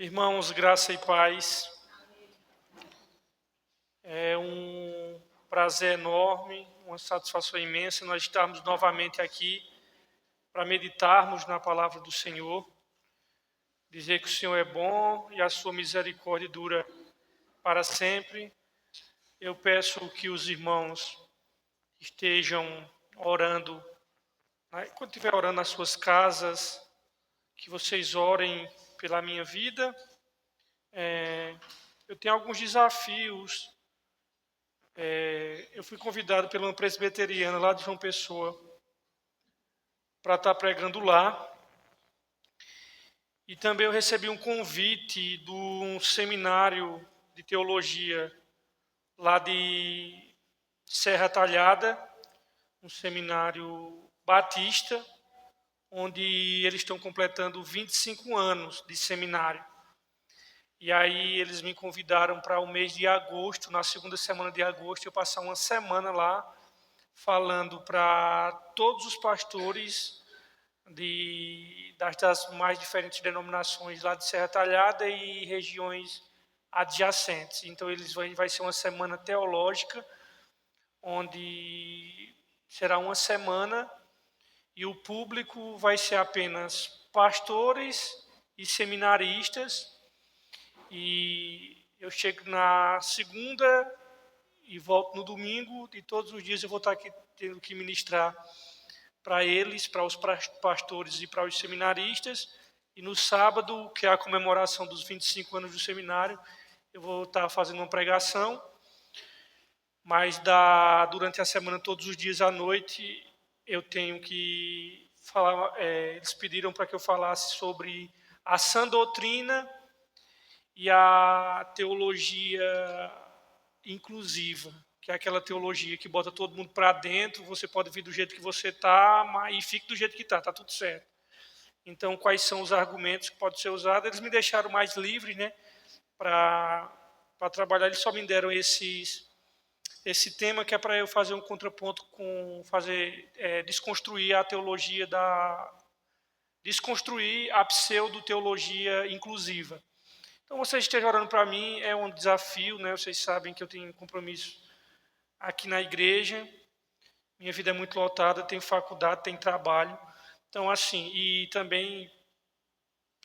Irmãos, graça e paz. É um prazer enorme, uma satisfação imensa nós estarmos novamente aqui para meditarmos na palavra do Senhor, dizer que o Senhor é bom e a sua misericórdia dura para sempre. Eu peço que os irmãos estejam orando, né? Quando estiver orando nas suas casas, que vocês orem pela minha vida. Eu tenho alguns desafios. Eu fui convidado por uma presbiteriana lá de João Pessoa para estar pregando lá. E também eu recebi um convite de um seminário de teologia lá de Serra Talhada, um seminário batista, onde eles estão completando 25 anos de seminário. E aí eles me convidaram para o mês de agosto, na segunda semana de agosto, eu passar uma semana lá falando para todos os pastores das mais diferentes denominações lá de Serra Talhada e regiões adjacentes. Então vai ser uma semana teológica, onde será uma semana e o público vai ser apenas pastores e seminaristas. E eu chego na segunda e volto no domingo, e todos os dias eu vou estar aqui tendo que ministrar para eles, para os pastores e para os seminaristas. E no sábado, que é a comemoração dos 25 anos do seminário, eu vou estar fazendo uma pregação. Mas durante a semana, todos os dias à noite, eu tenho que falar. Eles pediram para que eu falasse sobre a sã doutrina e a teologia inclusiva, que é aquela teologia que bota todo mundo para dentro. Você pode vir do jeito que você está, e fique do jeito que está tudo certo. Então, quais são os argumentos que podem ser usados? Eles me deixaram mais livre, né, para trabalhar. Eles só me deram esse tema, que é para eu fazer um contraponto desconstruir a teologia desconstruir a pseudo-teologia inclusiva. Então, vocês estejam orando para mim, é um desafio, né? Vocês sabem que eu tenho compromisso aqui na igreja, minha vida é muito lotada, tenho faculdade, tenho trabalho. Então, assim, e também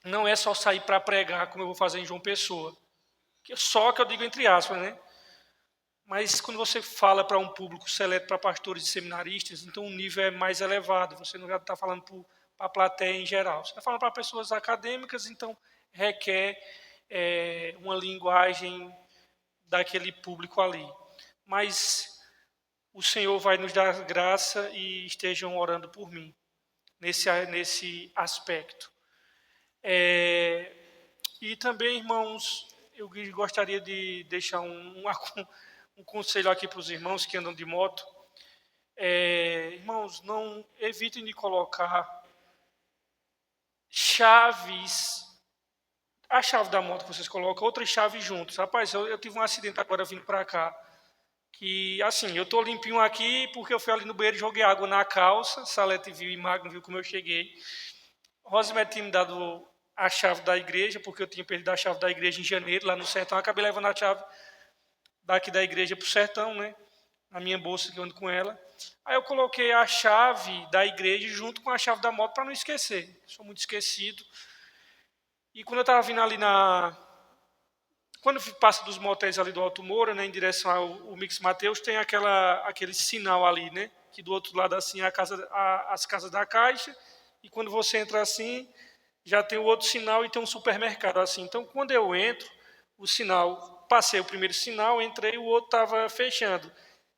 não é só sair para pregar, como eu vou fazer em João Pessoa, só que eu digo entre aspas, né? Mas quando você fala para um público seleto, para pastores e seminaristas, então o nível é mais elevado, você não está falando para a plateia em geral, você está falando para pessoas acadêmicas, então requer uma linguagem daquele público ali. Mas o Senhor vai nos dar graça, e estejam orando por mim nesse aspecto. E também, irmãos, eu gostaria de deixar um conselho aqui para os irmãos que andam de moto. Irmãos, não evitem de colocar a chave da moto que vocês colocam, outras chaves juntos. Rapaz, eu tive um acidente agora vindo para cá, que, assim, eu estou limpinho aqui porque eu fui ali no banheiro e joguei água na calça. Salete viu e Magno viu como eu cheguei. Rosemary tinha me dado a chave da igreja, porque eu tinha perdido a chave da igreja em janeiro, lá no sertão. Eu acabei levando a chave daqui da igreja para o sertão, né? Na minha bolsa, que eu ando com ela. Aí eu coloquei a chave da igreja junto com a chave da moto para não esquecer. Sou muito esquecido. E quando eu estava vindo ali quando passa dos motéis ali do Alto Moura, né, em direção ao Mix Mateus, tem aquele sinal ali, né? Que do outro lado, assim, é as casas da Caixa. E quando você entra assim, já tem o outro sinal e tem um supermercado assim. Então, quando eu entro, passei o primeiro sinal, entrei, o outro estava fechando.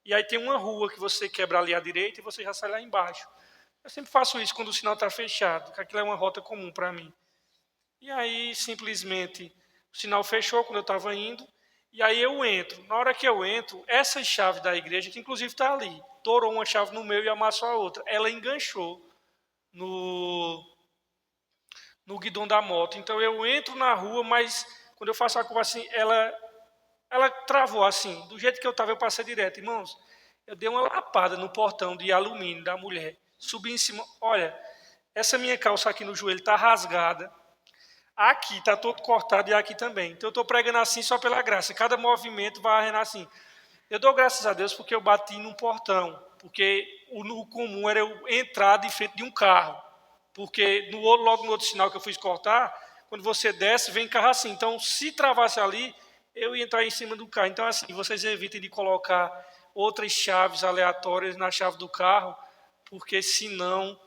E aí tem uma rua que você quebra ali à direita e você já sai lá embaixo. Eu sempre faço isso quando o sinal está fechado, porque aquilo é uma rota comum para mim. E aí, simplesmente, o sinal fechou quando eu estava indo, e aí eu entro. Na hora que eu entro, essa chave da igreja, que inclusive está ali, torou uma chave no meio e amassou a outra. Ela enganchou no guidão da moto. Então eu entro na rua, mas quando eu faço a curva assim, ela travou assim. Do jeito que eu estava, eu passei direto. Irmãos, eu dei uma lapada no portão de alumínio da mulher. Subi em cima. Olha, essa minha calça aqui no joelho está rasgada. Aqui está todo cortado e aqui também. Então eu estou pregando assim só pela graça. Cada movimento vai arrenar assim. Eu dou graças a Deus porque eu bati num portão. Porque o comum era eu entrar de frente de um carro. Porque logo no outro sinal que eu fiz cortar, quando você desce, vem carro assim. Então, se travasse ali, eu ia entrar em cima do carro. Então, assim, vocês evitem de colocar outras chaves aleatórias na chave do carro, porque senão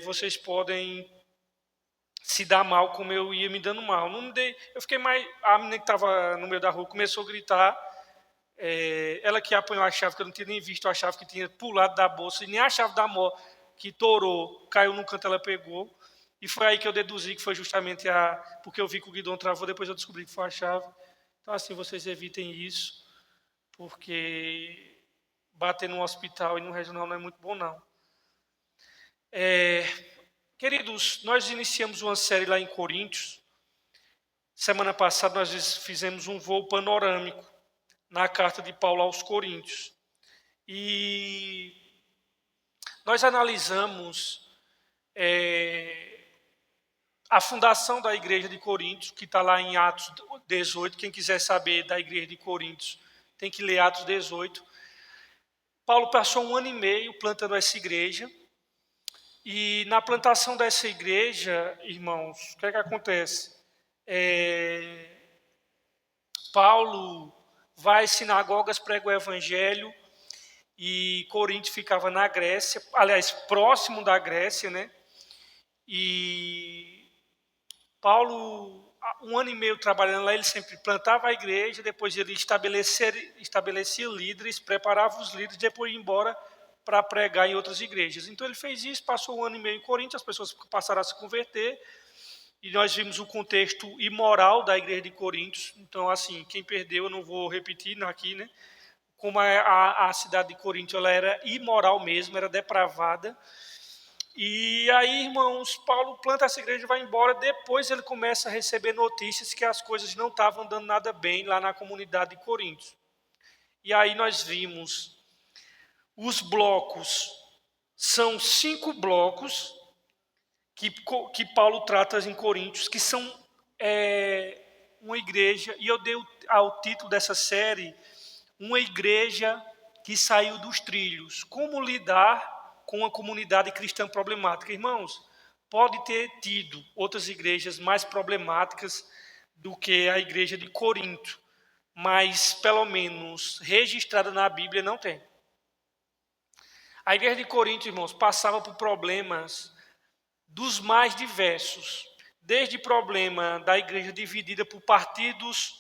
vocês podem se dar mal como eu ia me dando mal. Não me dei, eu fiquei mais. A menina que estava no meio da rua começou a gritar. Ela que apanhou a chave, que eu não tinha nem visto a chave que tinha pulado da bolsa, e nem a chave da moto que torou, caiu no canto, ela pegou. E foi aí que eu deduzi que foi justamente porque eu vi que o guidão travou, depois eu descobri que foi a chave. Então, assim, vocês evitem isso, porque bater no hospital e no regional não é muito bom, não. Queridos, nós iniciamos uma série lá em Coríntios. Semana passada nós fizemos um voo panorâmico na carta de Paulo aos Coríntios. E nós analisamos a fundação da igreja de Coríntios, que está lá em Atos 18. Quem quiser saber da igreja de Coríntios, tem que ler Atos 18. Paulo passou 1 ano e meio plantando essa igreja. E na plantação dessa igreja, irmãos, o que é que acontece? Paulo vai às sinagogas, prega o evangelho, e Corinto ficava na Grécia, aliás, próximo da Grécia, né? E Paulo, 1 ano e meio trabalhando lá, ele sempre plantava a igreja, depois ele estabelecia líderes, preparava os líderes, depois ia embora para pregar em outras igrejas. Então ele fez isso, passou 1 ano e meio em Corinto, as pessoas passaram a se converter, e nós vimos o contexto imoral da igreja de Coríntios. Então, assim, quem perdeu, eu não vou repetir aqui, né? Como a cidade de Corinto, ela era imoral mesmo, era depravada. E aí, irmãos, Paulo planta essa igreja e vai embora. Depois ele começa a receber notícias que as coisas não estavam andando nada bem lá na comunidade de Corinto. E aí nós vimos os blocos. São 5 blocos que Paulo trata em Coríntios, que são uma igreja, e eu dei ao título dessa série, uma igreja que saiu dos trilhos. Como lidar com a comunidade cristã problemática? Irmãos, pode ter tido outras igrejas mais problemáticas do que a igreja de Corinto, mas pelo menos registrada na Bíblia não tem. A igreja de Corinto, irmãos, passava por problemas dos mais diversos, desde problema da igreja dividida por partidos.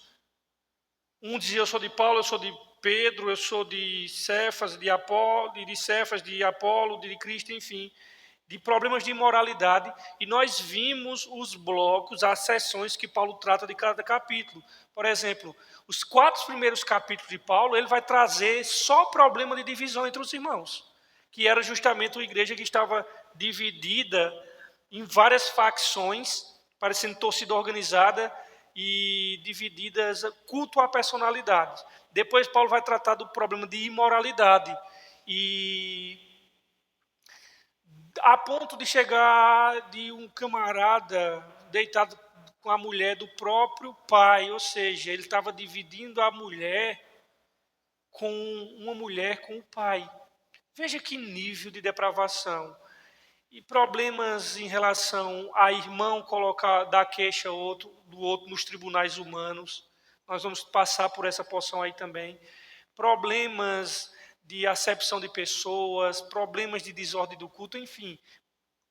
Um dizia: eu sou de Paulo, eu sou de Pedro, eu sou de Cefas, de Apolo, de Cristo, enfim, de problemas de imoralidade. E nós vimos os blocos, as seções que Paulo trata de cada capítulo. Por exemplo, os 4 primeiros capítulos de Paulo, ele vai trazer só problema de divisão entre os irmãos, que era justamente uma igreja que estava dividida em várias facções, parecendo torcida organizada, e divididas culto à personalidade. Depois Paulo vai tratar do problema de imoralidade, e a ponto de chegar de um camarada deitado com a mulher do próprio pai, ou seja, ele estava dividindo a mulher com uma mulher com o pai. Veja que nível de depravação. E problemas em relação a irmão dar queixa do outro nos tribunais humanos. Nós vamos passar por essa porção aí também. Problemas de acepção de pessoas, problemas de desordem do culto, enfim.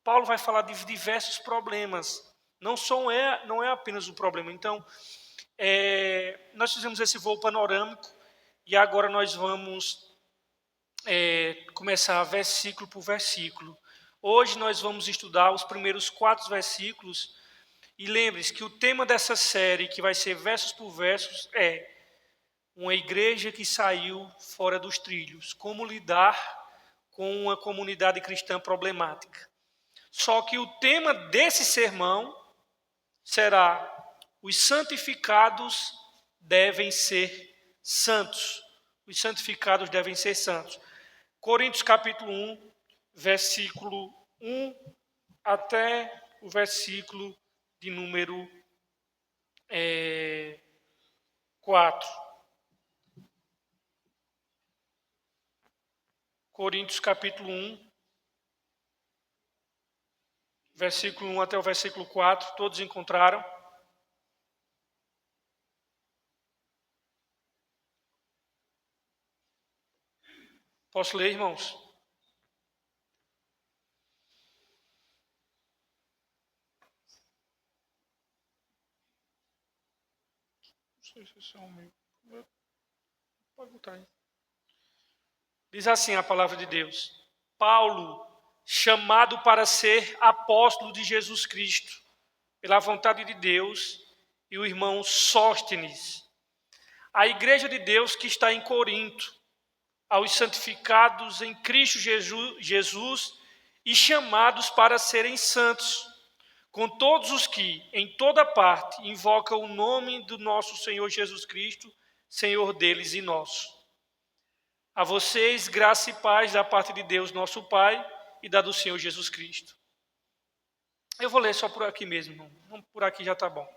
Paulo vai falar de diversos problemas. Não é apenas um problema. Então, nós fizemos esse voo panorâmico e agora nós vamos começar versículo por versículo. Hoje nós vamos estudar os primeiros 4 versículos. E lembre-se que o tema dessa série, que vai ser versos por versos, é uma igreja que saiu fora dos trilhos. Como lidar com uma comunidade cristã problemática. Só que o tema desse sermão será: os santificados devem ser santos. Os santificados devem ser santos. Coríntios capítulo 1, versículo 1 até o versículo de número 4. Coríntios capítulo 1, versículo 1 até o versículo 4, todos encontraram? Posso ler, irmãos? Não sei se esse é o meu. Pode botar aí. Diz assim a palavra de Deus: Paulo, chamado para ser apóstolo de Jesus Cristo, pela vontade de Deus, e o irmão Sóstenes, a igreja de Deus que está em Corinto, aos santificados em Cristo Jesus e chamados para serem santos, com todos os que, em toda parte, invocam o nome do nosso Senhor Jesus Cristo, Senhor deles e nosso. A vocês, graça e paz da parte de Deus, nosso Pai, e da do Senhor Jesus Cristo. Eu vou ler só por aqui mesmo, por aqui já está bom.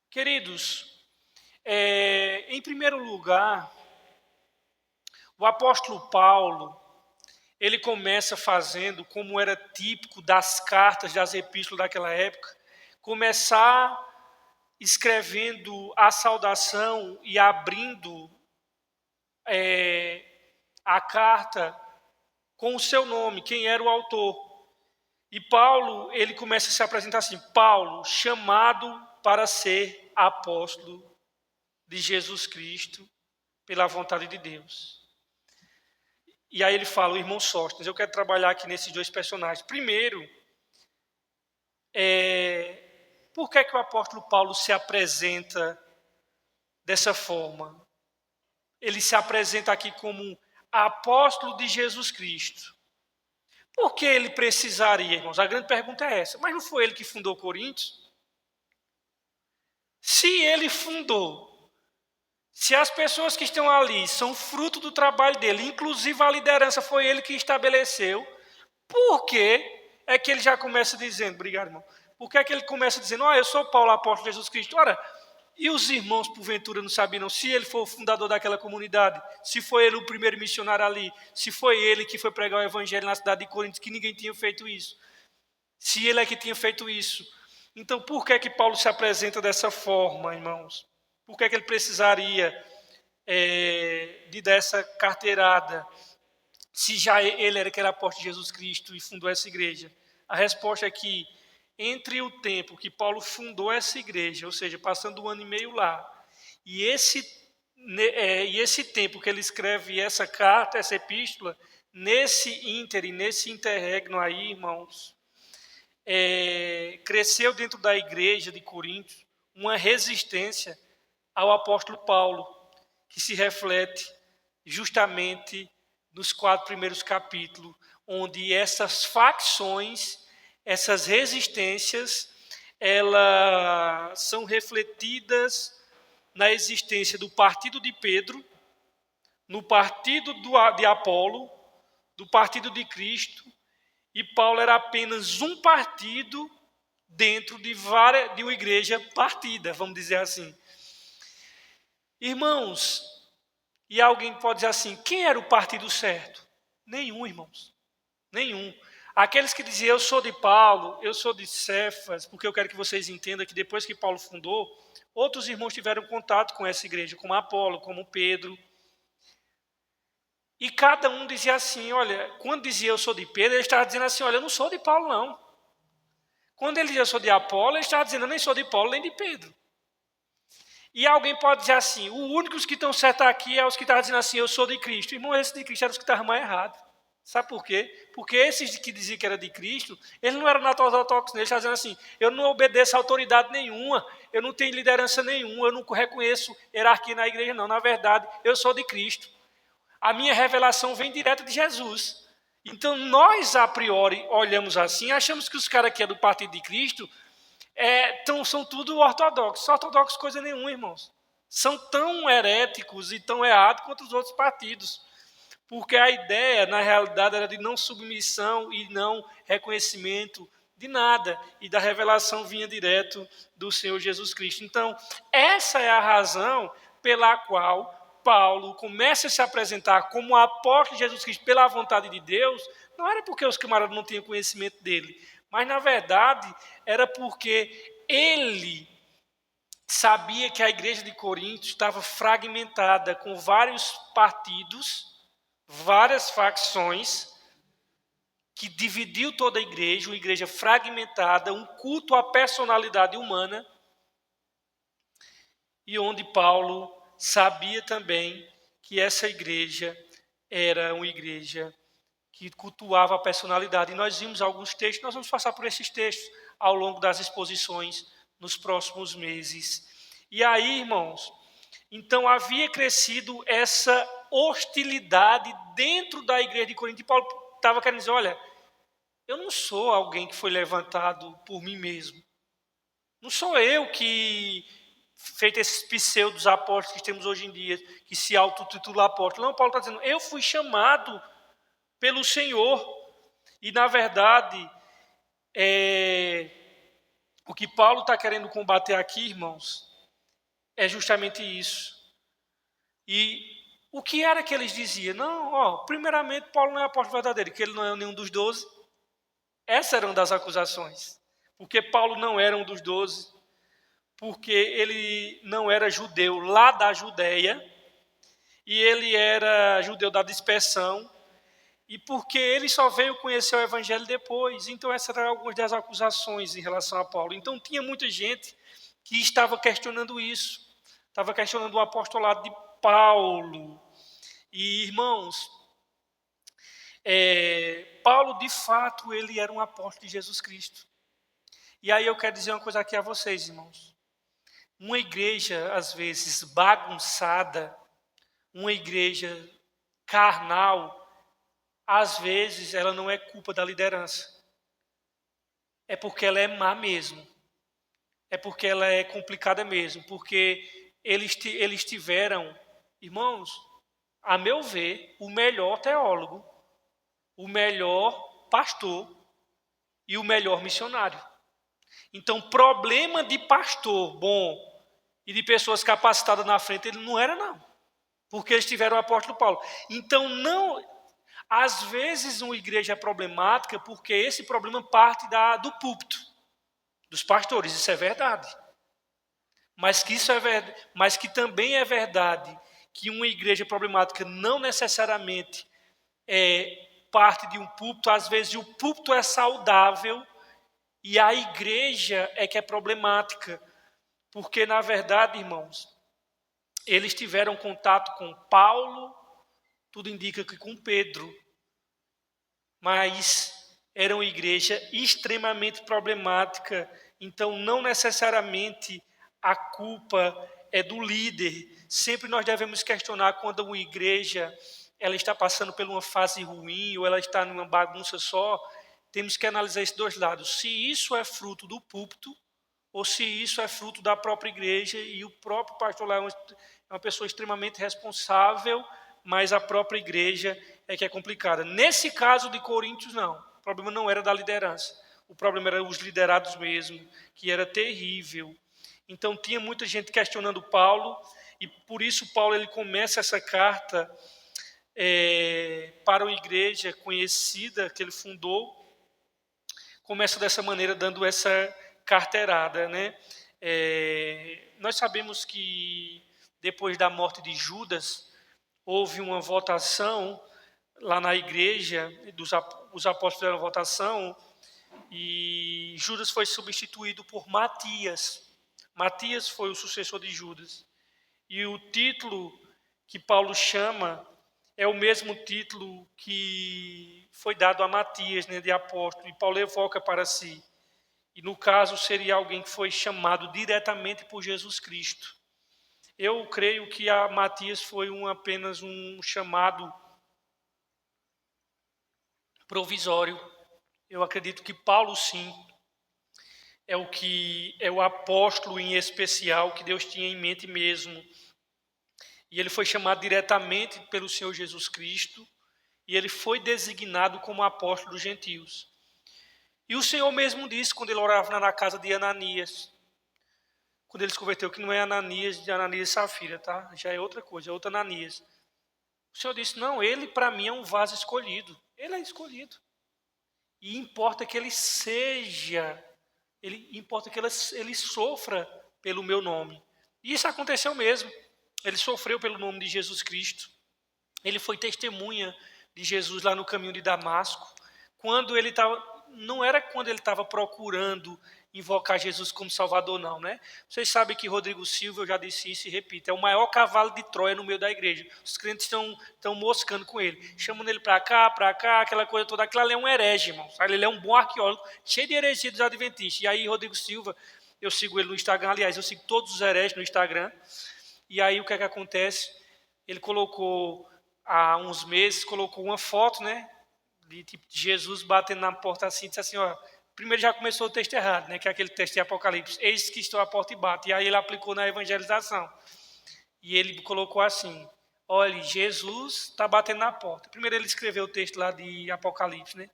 Queridos, em primeiro lugar, o apóstolo Paulo, ele começa fazendo, como era típico das cartas, das epístolas daquela época, começar escrevendo a saudação e abrindo a carta com o seu nome, quem era o autor. E Paulo, ele começa a se apresentar assim: Paulo, chamado para ser apóstolo de Jesus Cristo, pela vontade de Deus. E aí ele fala, o irmão Sóstenes. Eu quero trabalhar aqui nesses dois personagens. Primeiro, por que o apóstolo Paulo se apresenta dessa forma? Ele se apresenta aqui como apóstolo de Jesus Cristo. Por que ele precisaria, irmãos? A grande pergunta é essa. Mas não foi ele que fundou Coríntios? Se ele fundou, se as pessoas que estão ali são fruto do trabalho dele, inclusive a liderança foi ele que estabeleceu, por que é que ele já começa dizendo, obrigado, irmão, por que é que ele começa dizendo, eu sou Paulo, apóstolo de Jesus Cristo? Ora, e os irmãos, porventura, não sabiam, se ele foi o fundador daquela comunidade, se foi ele o primeiro missionário ali, se foi ele que foi pregar o evangelho na cidade de Corinto, que ninguém tinha feito isso, se ele é que tinha feito isso. Então, por que é que Paulo se apresenta dessa forma, irmãos? Por que é que ele precisaria de dessa carteirada, se já ele era que era apóstolo de Jesus Cristo e fundou essa igreja? A resposta é que, entre o tempo que Paulo fundou essa igreja, ou seja, passando 1 ano e meio lá, e esse tempo que ele escreve essa carta, essa epístola, nesse interregno aí, irmãos, cresceu dentro da igreja de Corinto uma resistência ao apóstolo Paulo, que se reflete justamente nos 4 primeiros capítulos, onde essas facções, essas resistências, elas são refletidas na existência do partido de Pedro, no partido de Apolo, do partido de Cristo, e Paulo era apenas um partido dentro de uma igreja partida, vamos dizer assim. Irmãos, e alguém pode dizer assim, quem era o partido certo? Nenhum, irmãos, nenhum. Aqueles que diziam, eu sou de Paulo, eu sou de Cefas, porque eu quero que vocês entendam que depois que Paulo fundou, outros irmãos tiveram contato com essa igreja, como Apolo, como Pedro. E cada um dizia assim, olha, quando dizia eu sou de Pedro, ele estava dizendo assim, olha, eu não sou de Paulo não. Quando ele dizia eu sou de Apolo, ele estava dizendo, eu nem sou de Paulo, nem de Pedro. E alguém pode dizer assim, os únicos que estão certos aqui é os que estavam dizendo assim, eu sou de Cristo. Irmão, esses de Cristo eram os que estavam mais errados. Sabe por quê? Porque esses que diziam que era de Cristo, eles não eram ortodoxos, eles estavam dizendo assim, eu não obedeço a autoridade nenhuma, eu não tenho liderança nenhuma, eu não reconheço hierarquia na igreja não. Na verdade, eu sou de Cristo. A minha revelação vem direto de Jesus. Então, nós, a priori, olhamos assim, achamos que os caras que é do partido de Cristo são tudo ortodoxos. Ortodoxos coisa nenhuma, irmãos. São tão heréticos e tão errados quanto os outros partidos. Porque a ideia, na realidade, era de não submissão e não reconhecimento de nada, e da revelação vinha direto do Senhor Jesus Cristo. Então, essa é a razão pela qual Paulo começa a se apresentar como apóstolo de Jesus Cristo pela vontade de Deus. Não era porque os camaradas não tinham conhecimento dele, mas, na verdade, era porque ele sabia que a igreja de Corinto estava fragmentada, com vários partidos, várias facções, que dividiu toda a igreja, uma igreja fragmentada, um culto à personalidade humana, e onde Paulo sabia também que essa igreja era uma igreja que cultuava a personalidade. E nós vimos alguns textos, nós vamos passar por esses textos ao longo das exposições nos próximos meses. E aí, irmãos, então havia crescido essa hostilidade dentro da igreja de Corinto. E Paulo estava querendo dizer, olha, eu não sou alguém que foi levantado por mim mesmo. Não sou eu que, feito esses pseudos apóstolos que temos hoje em dia, que se autotitulam apóstolo. Não, Paulo está dizendo, eu fui chamado pelo Senhor. E, na verdade, o que Paulo está querendo combater aqui, irmãos, é justamente isso. E o que era que eles diziam? Não, primeiramente, Paulo não é apóstolo verdadeiro, que ele não é nenhum dos 12. Essas eram das acusações. Porque Paulo não era um dos 12, porque ele não era judeu lá da Judéia, e ele era judeu da dispersão, e porque ele só veio conhecer o evangelho depois. Então essas eram algumas das acusações em relação a Paulo. Então tinha muita gente que estava questionando isso, estava questionando o apostolado de Paulo. E, irmãos, Paulo, de fato, ele era um apóstolo de Jesus Cristo. E aí eu quero dizer uma coisa aqui a vocês, irmãos. Uma igreja, às vezes, bagunçada, uma igreja carnal, às vezes, ela não é culpa da liderança. É porque ela é má mesmo. É porque ela é complicada mesmo. Porque eles tiveram, irmãos, a meu ver, o melhor teólogo, o melhor pastor e o melhor missionário. Então, problema de pastor bom e de pessoas capacitadas na frente, ele não era, não. Porque eles tiveram o apóstolo Paulo. Então, não, às vezes uma igreja é problemática porque esse problema parte do púlpito, dos pastores, isso é verdade. Mas que também é verdade que uma igreja problemática não necessariamente é parte de um púlpito, às vezes o púlpito é saudável e a igreja é que é problemática, porque, na verdade, irmãos, eles tiveram contato com Paulo, tudo indica que com Pedro, mas era uma igreja extremamente problemática, então não necessariamente a culpa é do líder. Sempre nós devemos questionar quando uma igreja ela está passando por uma fase ruim ou ela está numa bagunça só. Temos que analisar esses dois lados. Se isso é fruto do púlpito ou se isso é fruto da própria igreja e o próprio pastor lá é uma pessoa extremamente responsável, mas a própria igreja é que é complicada. Nesse caso de Coríntios, não. O problema não era da liderança. O problema era os liderados mesmo, que era terrível. Então tinha muita gente questionando Paulo, e por isso Paulo ele começa essa carta para uma igreja conhecida que ele fundou, começa dessa maneira, dando essa carteirada, né? Nós sabemos que depois da morte de Judas, houve uma votação lá na igreja, os apóstolos fizeram votação, e Judas foi substituído por Matias. Matias foi o sucessor de Judas. E o título que Paulo chama é o mesmo título que foi dado a Matias, né, de apóstolo, e Paulo evoca para si. E no caso seria alguém que foi chamado diretamente por Jesus Cristo. Eu creio que a Matias foi apenas um chamado provisório. Eu acredito que Paulo, sim, é o apóstolo em especial que Deus tinha em mente mesmo. E ele foi chamado diretamente pelo Senhor Jesus Cristo, e ele foi designado como apóstolo dos gentios. E o Senhor mesmo disse, quando ele orava na casa de Ananias, quando ele se converteu, que não é Ananias de Ananias e Safira, tá? Já é outra coisa, é outra Ananias. O Senhor disse, não, ele para mim é um vaso escolhido. Ele é escolhido. E importa que ele seja, importa que ele sofra pelo meu nome. E isso aconteceu mesmo. Ele sofreu pelo nome de Jesus Cristo. Ele foi testemunha de Jesus lá no caminho de Damasco. Quando ele estava, não era quando ele estava procurando invocar Jesus como Salvador, não, né? Vocês sabem que Rodrigo Silva, eu já disse isso e repito, é o maior cavalo de Troia no meio da igreja. Os crentes estão moscando com ele, chamando ele para cá, aquela coisa toda. Aquilo ali é um herege, irmão. Ele é um bom arqueólogo, cheio de heresia dos adventistas. E aí, Rodrigo Silva, eu sigo ele no Instagram, aliás, eu sigo todos os hereges no Instagram. E aí, o que é que acontece? Ele colocou, há uns meses, colocou uma foto, né? De tipo de Jesus batendo na porta assim, disse assim, ó, primeiro já começou o texto errado, né, que é aquele texto de Apocalipse, eis que estou à porta e bato, e aí ele aplicou na evangelização, e ele colocou assim, olha, Jesus está batendo na porta. Primeiro ele escreveu o texto lá de Apocalipse, né,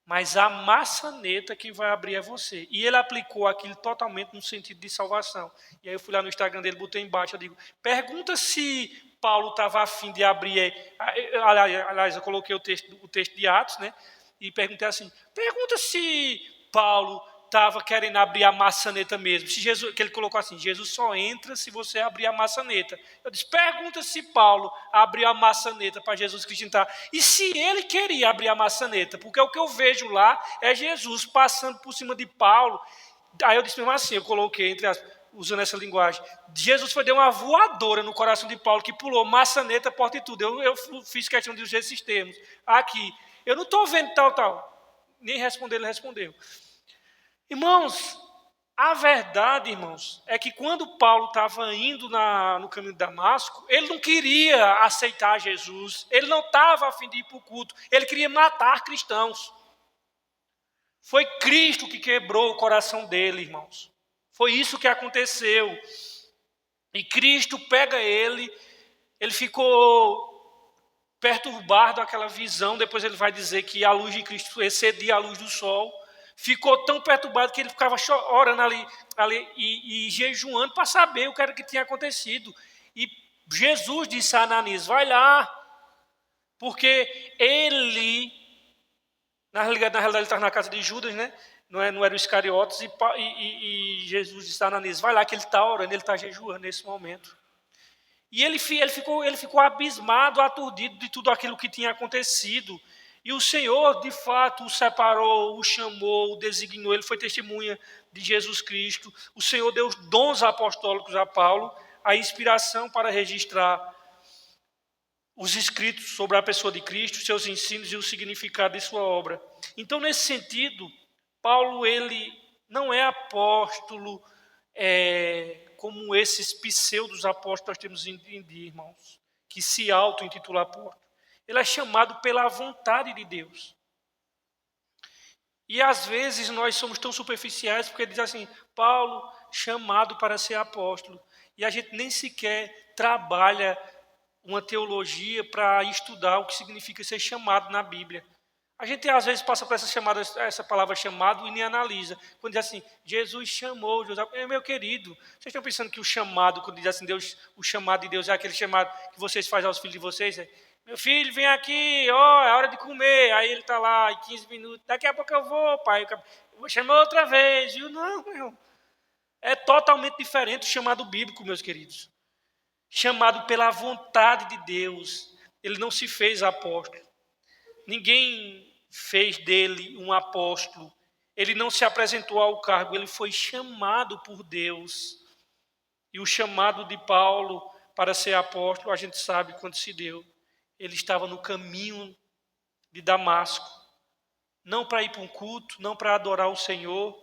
mas a maçaneta que vai abrir é você. E ele aplicou aquilo totalmente no sentido de salvação. E aí eu fui lá no Instagram dele, botei embaixo, eu digo, pergunta se Paulo estava a fim de abrir. Aliás, eu coloquei o texto de Atos, né? E perguntei assim, pergunta se Paulo estava querendo abrir a maçaneta mesmo. Se Jesus, que ele colocou assim, Jesus só entra se você abrir a maçaneta. Eu disse, pergunta se Paulo abriu a maçaneta para Jesus Cristo entrar. E se ele queria abrir a maçaneta, porque o que eu vejo lá é Jesus passando por cima de Paulo. Aí eu disse mesmo assim, eu coloquei, entre as, usando essa linguagem, Jesus foi deu uma voadora no coração de Paulo, que pulou maçaneta, porta e tudo. Eu fiz questão de usar esses termos. Aqui, eu não estou vendo tal. Nem responder, ele respondeu. Irmãos, a verdade, irmãos, é que quando Paulo estava indo no caminho de Damasco, ele não queria aceitar Jesus, ele não estava a fim de ir para o culto, ele queria matar cristãos. Foi Cristo que quebrou o coração dele, irmãos. Foi isso que aconteceu. E Cristo pega ele ficou perturbado aquela visão, depois ele vai dizer que a luz de Cristo excedia a luz do sol. Ficou tão perturbado que ele ficava orando ali e jejuando para saber o que era que tinha acontecido. E Jesus disse a Ananias, vai lá, porque ele, na realidade ele estava na casa de Judas, né? Não era o Iscariotes, e Jesus disse a Ananias, vai lá que ele está orando, ele está jejuando nesse momento. E ele ficou abismado, aturdido de tudo aquilo que tinha acontecido. E o Senhor, de fato, o separou, o chamou, o designou. Ele foi testemunha de Jesus Cristo. O Senhor deu os dons apostólicos a Paulo, a inspiração para registrar os escritos sobre a pessoa de Cristo, seus ensinos e o significado de sua obra. Então, nesse sentido, Paulo, ele não é apóstolo, como esses pseudos apóstolos nós temos em dia, irmãos, que se auto-intitulam apóstolo. Ele é chamado pela vontade de Deus. E às vezes nós somos tão superficiais porque diz assim, Paulo chamado para ser apóstolo. E a gente nem sequer trabalha uma teologia para estudar o que significa ser chamado na Bíblia. A gente às vezes passa por essa palavra chamado e nem analisa. Quando diz assim, Jesus chamou, José, meu querido, vocês estão pensando que o chamado, quando diz assim, Deus, o chamado de Deus é aquele chamado que vocês fazem aos filhos de vocês? Meu filho, vem aqui, ó, é hora de comer. Aí ele está lá, em 15 minutos, daqui a pouco eu vou, pai, eu vou chamar outra vez. Viu? Não, meu. É totalmente diferente o chamado bíblico, meus queridos. Chamado pela vontade de Deus. Ele não se fez apóstolo. Ninguém fez dele um apóstolo. Ele não se apresentou ao cargo, ele foi chamado por Deus. E o chamado de Paulo para ser apóstolo, a gente sabe quando se deu. Ele estava no caminho de Damasco, não para ir para um culto, não para adorar o Senhor,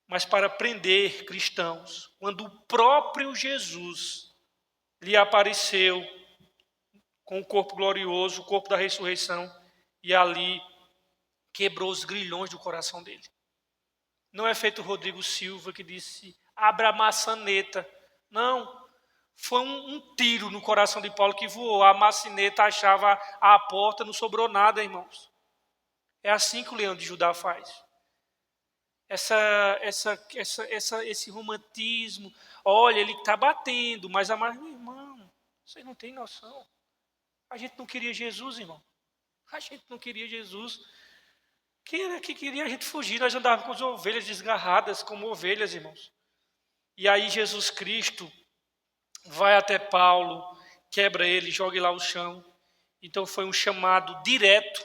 mas para prender cristãos. Quando o próprio Jesus lhe apareceu com o corpo glorioso, o corpo da ressurreição, e ali quebrou os grilhões do coração dele. Não é feito o Rodrigo Silva que disse, abra a maçaneta. Não, foi um tiro no coração de Paulo que voou. A maçaneta achava a porta, não sobrou nada, irmãos. É assim que o leão de Judá faz. Esse romantismo. Olha, ele está batendo, mas meu irmão, vocês não têm noção. A gente não queria Jesus, irmão. A gente não queria Jesus. Quem era que queria a gente fugir? Nós andávamos com as ovelhas desgarradas, como ovelhas, irmãos. E aí Jesus Cristo vai até Paulo, quebra ele, joga ele lá ao chão. Então foi um chamado direto,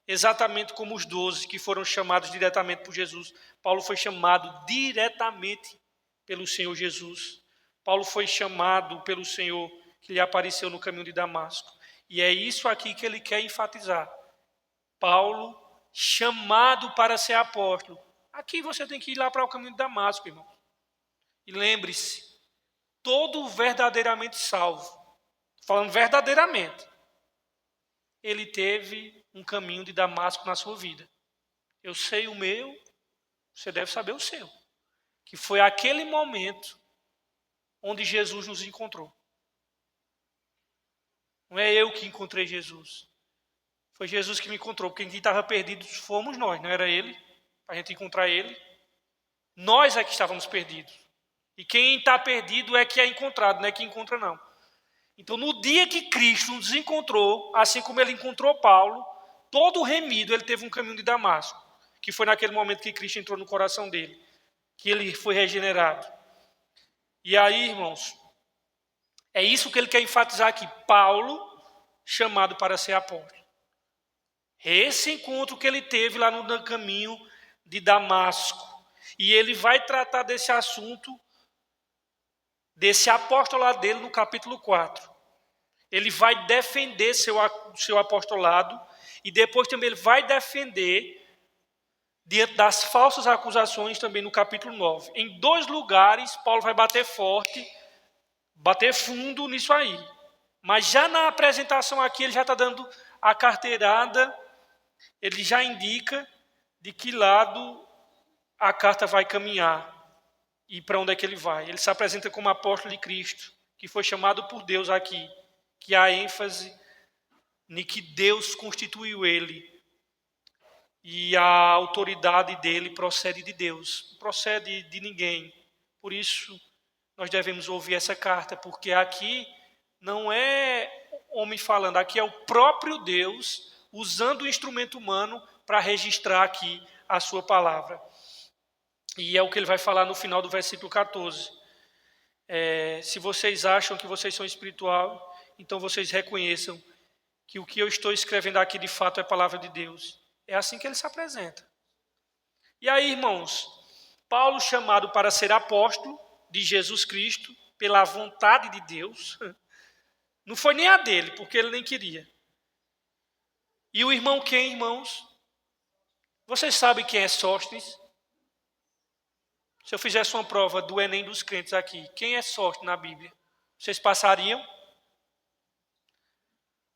exatamente como os 12 que foram chamados diretamente por Jesus. Paulo foi chamado diretamente pelo Senhor Jesus. Paulo foi chamado pelo Senhor que lhe apareceu no caminho de Damasco. E é isso aqui que ele quer enfatizar. Paulo, chamado para ser apóstolo. Aqui você tem que ir lá para o caminho de Damasco, irmão. E lembre-se, todo verdadeiramente salvo, falando verdadeiramente, ele teve um caminho de Damasco na sua vida. Eu sei o meu, você deve saber o seu. Que foi aquele momento onde Jesus nos encontrou. Não é eu que encontrei Jesus. Foi Jesus que me encontrou, porque quem estava perdido fomos nós, não era ele, para a gente encontrar ele. Nós é que estávamos perdidos. E quem está perdido é que é encontrado, não é que encontra não. Então, no dia que Cristo nos encontrou, assim como ele encontrou Paulo, todo remido, ele teve um caminho de Damasco, que foi naquele momento que Cristo entrou no coração dele, que ele foi regenerado. E aí, irmãos, é isso que ele quer enfatizar aqui. Paulo, chamado para ser apóstolo. Esse encontro que ele teve lá no caminho de Damasco. E ele vai tratar desse assunto, desse apostolado dele no capítulo 4. Ele vai defender seu apostolado e depois também ele vai defender diante das falsas acusações também no capítulo 9. Em 2 lugares, Paulo vai bater forte, bater fundo nisso aí. Mas já na apresentação aqui, ele já está dando a carteirada, ele já indica de que lado a carta vai caminhar e para onde é que ele vai. Ele se apresenta como apóstolo de Cristo, que foi chamado por Deus aqui, que há ênfase em que Deus constituiu ele e a autoridade dele procede de Deus, não procede de ninguém. Por isso, nós devemos ouvir essa carta, porque aqui não é homem falando, aqui é o próprio Deus usando o instrumento humano para registrar aqui a sua palavra. E é o que ele vai falar no final do versículo 14. Se vocês acham que vocês são espiritual, então vocês reconheçam que o que eu estou escrevendo aqui de fato é a palavra de Deus. É assim que ele se apresenta. E aí, irmãos, Paulo, chamado para ser apóstolo de Jesus Cristo, pela vontade de Deus, não foi nem a dele, porque ele nem queria. E o irmão quem, irmãos? Vocês sabem quem é Sóstenes? Se eu fizesse uma prova do Enem dos crentes aqui, quem é Sóstenes na Bíblia? Vocês passariam?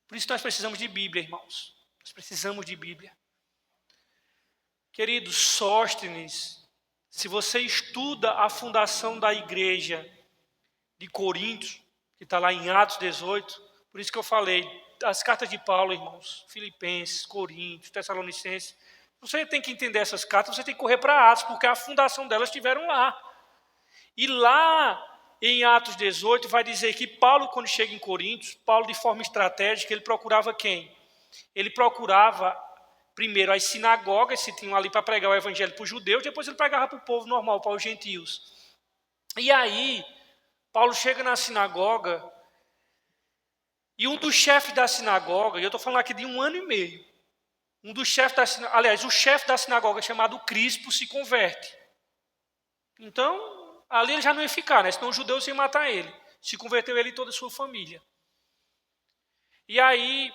Por isso nós precisamos de Bíblia, irmãos. Nós precisamos de Bíblia. Queridos, Sóstenes, se você estuda a fundação da igreja de Corinto, que está lá em Atos 18, por isso que eu falei, as cartas de Paulo, irmãos, Filipenses, Coríntios, Tessalonicenses, você tem que entender essas cartas, você tem que correr para Atos, porque a fundação delas estiveram lá. E lá em Atos 18 vai dizer que Paulo, quando chega em Coríntios, Paulo de forma estratégica, ele procurava quem? Ele procurava primeiro as sinagogas, se tinham ali para pregar o evangelho para os judeus, depois ele pregava para o povo normal, para os gentios. E aí, Paulo chega na sinagoga, e um dos chefes da sinagoga, e eu estou falando aqui de 1 ano e meio, um dos chefes da sinagoga, aliás, o chefe da sinagoga chamado Crispo se converte. Então, ali ele já não ia ficar, né? Senão os judeus iam matar ele. Se converteu ele e toda a sua família. E aí,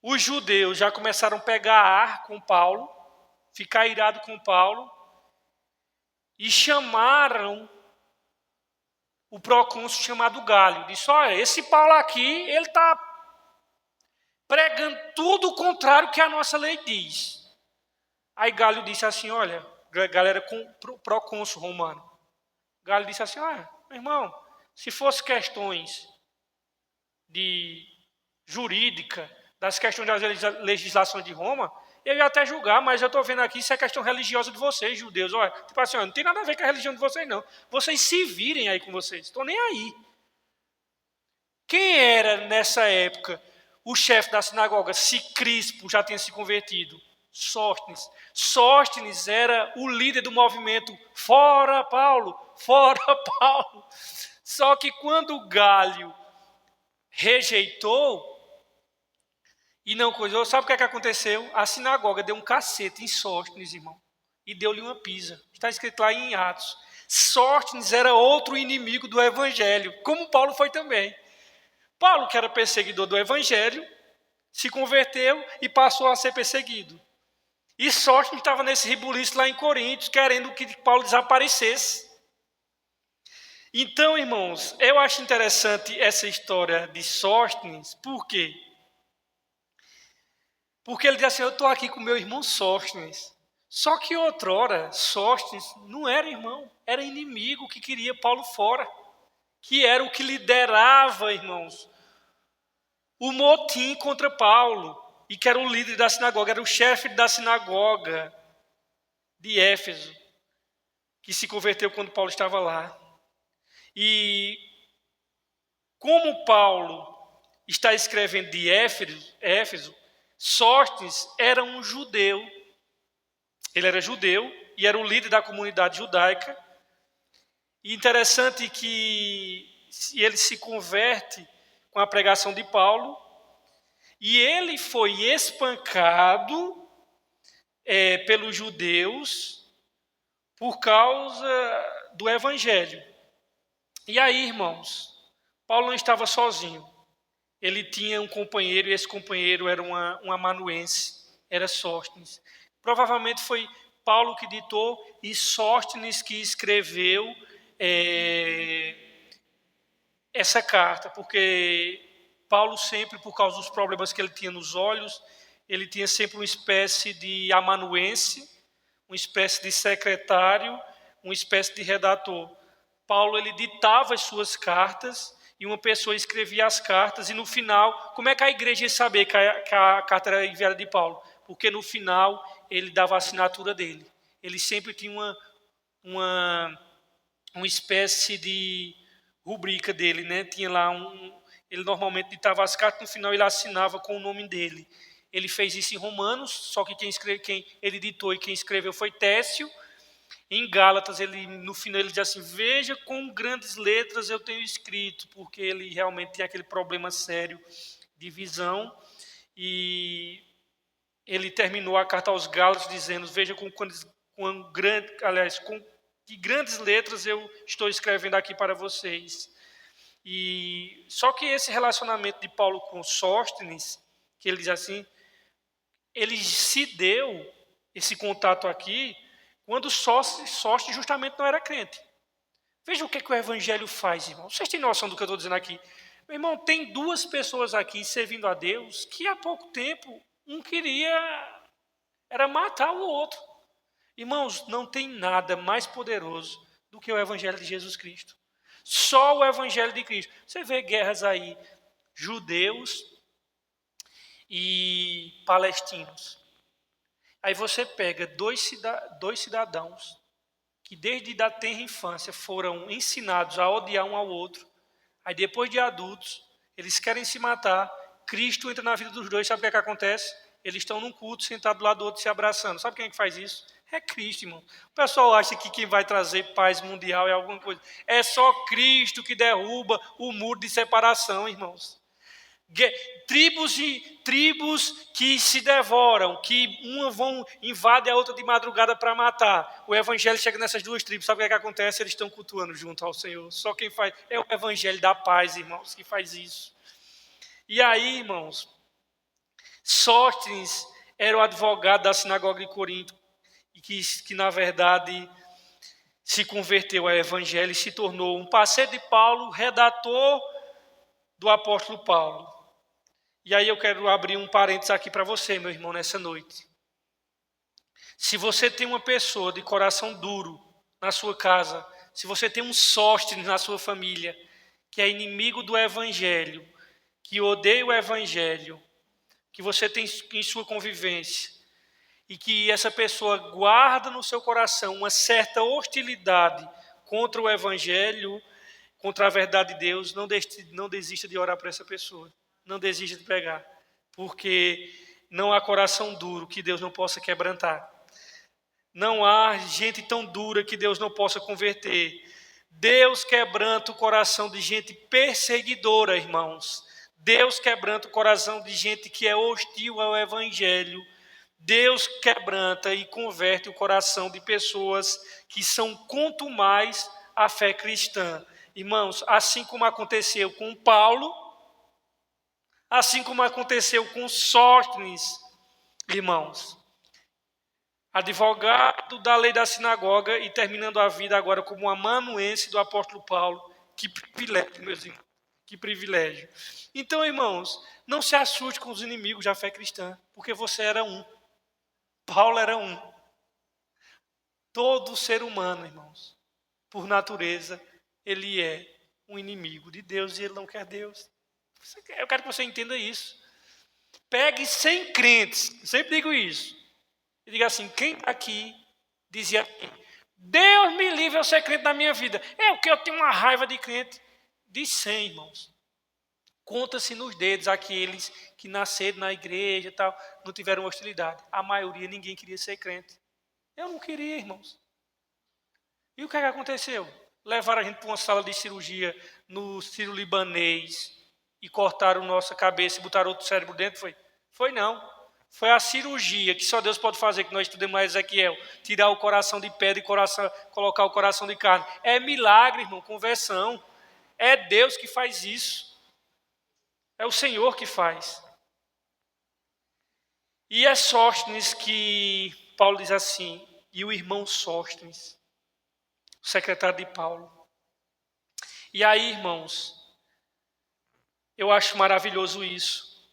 os judeus já começaram a pegar ar com Paulo, ficar irado com Paulo, e chamaram o procônsul chamado Galho. Disse, olha, esse Paulo aqui, ele está pregando tudo o contrário que a nossa lei diz. Aí Galho disse assim, olha, galera procônsul romano. Galho disse assim, olha, meu irmão, se fosse questões de jurídica, das questões da legislação de Roma, Eu ia até julgar, mas eu estou vendo aqui, isso é questão religiosa de vocês, judeus. Olha, tipo assim, ó, não tem nada a ver com a religião de vocês, não. Vocês se virem aí com vocês, estou nem aí. Quem era, nessa época, o chefe da sinagoga, se Crispo já tinha se convertido? Sóstenes. Sóstenes era o líder do movimento Fora Paulo, Fora Paulo. Só que quando Galho rejeitou e não coisou, sabe o que é que aconteceu? A sinagoga deu um cacete em Sóstenes, irmão, e deu-lhe uma pisa. Está escrito lá em Atos. Sóstenes era outro inimigo do evangelho, como Paulo foi também. Paulo, que era perseguidor do evangelho, se converteu e passou a ser perseguido. E Sóstenes estava nesse rebuliço lá em Coríntios, querendo que Paulo desaparecesse. Então, irmãos, eu acho interessante essa história de Sóstenes. Por quê? Porque ele diz assim, eu estou aqui com meu irmão Sóstenes. Só que outrora, Sóstenes não era irmão, era inimigo que queria Paulo fora. Que era o que liderava, irmãos, o motim contra Paulo. E que era o líder da sinagoga, era o chefe da sinagoga de Éfeso, que se converteu quando Paulo estava lá. E como Paulo está escrevendo de Éfeso, Sóstenes era um judeu. Ele era judeu e era o líder da comunidade judaica. E interessante que ele se converte com a pregação de Paulo e ele foi espancado pelos judeus por causa do evangelho. E aí, irmãos, Paulo não estava sozinho. Ele tinha um companheiro, e esse companheiro era um amanuense, era Sóstenes. Provavelmente foi Paulo que ditou e Sóstenes que escreveu essa carta, porque Paulo sempre, por causa dos problemas que ele tinha nos olhos, ele tinha sempre uma espécie de amanuense, uma espécie de secretário, uma espécie de redator. Paulo, ele ditava as suas cartas e uma pessoa escrevia as cartas e no final, como é que a igreja ia saber que a carta era enviada de Paulo? Porque no final ele dava a assinatura dele. Ele sempre tinha uma espécie de rubrica dele, né? Tinha lá ele normalmente ditava as cartas, no final ele assinava com o nome dele. Ele fez isso em Romanos, só que quem ele ditou e quem escreveu foi Técio. Em Gálatas, no final ele diz assim, veja com grandes letras eu tenho escrito, porque ele realmente tem aquele problema sério de visão. E ele terminou a carta aos Gálatas dizendo, veja com que grandes letras eu estou escrevendo aqui para vocês. E só que esse relacionamento de Paulo com Sóstenes, que ele diz assim, ele se deu esse contato aqui quando Sóstenes justamente não era crente. Veja o que o evangelho faz, irmão. Vocês têm noção do que eu estou dizendo aqui? Meu irmão, tem duas pessoas aqui servindo a Deus que há pouco tempo um queria era matar o outro. Irmãos, não tem nada mais poderoso do que o evangelho de Jesus Cristo. Só o evangelho de Cristo. Você vê guerras aí, judeus e palestinos. Aí você pega dois cidadãos que desde a tenra infância foram ensinados a odiar um ao outro. Aí depois de adultos, eles querem se matar. Cristo entra na vida dos dois, sabe o que acontece? Eles estão num culto, sentados do lado do outro, se abraçando. Sabe quem é que faz isso? É Cristo, irmão. O pessoal acha que quem vai trazer paz mundial é alguma coisa. É só Cristo que derruba o muro de separação, irmãos. Tribos que se devoram, que uma invade a outra de madrugada para matar. O evangelho chega nessas duas tribos, sabe o que acontece? Eles estão cultuando junto ao Senhor. Só quem faz é o evangelho da paz, irmãos, que faz isso. E aí, irmãos, Sóstenes era o advogado da sinagoga de Corinto, e que na verdade se converteu ao evangelho e se tornou um parceiro de Paulo, redator do apóstolo Paulo. E aí eu quero abrir um parênteses aqui para você, meu irmão, nessa noite. Se você tem uma pessoa de coração duro na sua casa, se você tem um Sóstenes na sua família, que é inimigo do evangelho, que odeia o evangelho, que você tem em sua convivência, e que essa pessoa guarda no seu coração uma certa hostilidade contra o Evangelho, contra a verdade de Deus, não desista de orar por essa pessoa. Não desista de pregar. Porque não há coração duro que Deus não possa quebrantar. Não há gente tão dura que Deus não possa converter. Deus quebranta o coração de gente perseguidora, irmãos. Deus quebranta o coração de gente que é hostil ao Evangelho. Deus quebranta e converte o coração de pessoas que são contumaz à fé cristã. Irmãos, assim como aconteceu com Paulo, assim como aconteceu com Sóstenes, irmãos, advogado da lei da sinagoga e terminando a vida agora como um amanuense do apóstolo Paulo. Que privilégio, meus irmãos, que privilégio. Então, irmãos, não se assuste com os inimigos da fé cristã, porque você era um. Paulo era um. Todo ser humano, irmãos, por natureza, ele é um inimigo de Deus e ele não quer Deus. Eu quero que você entenda isso. Pegue 100 crentes, sempre digo isso, e diga assim: quem está aqui dizia assim, Deus me livre eu ser crente na minha vida. É o que eu tenho uma raiva de crente. De 100, irmãos. Conta-se nos dedos aqueles que nasceram na igreja e tal, não tiveram hostilidade. A maioria, ninguém queria ser crente. Eu não queria, irmãos. E o que é que aconteceu? Levaram a gente para uma sala de cirurgia no Sírio-Libanês e cortaram nossa cabeça e botaram outro cérebro dentro, foi? Foi não. Foi a cirurgia que só Deus pode fazer, que nós estudamos lá em Ezequiel. Tirar o coração de pedra e colocar o coração de carne. É milagre, irmão, conversão. É Deus que faz isso. É o Senhor que faz. E é Sóstenes que Paulo diz assim, e o irmão Sóstenes, o secretário de Paulo. E aí, irmãos, eu acho maravilhoso isso,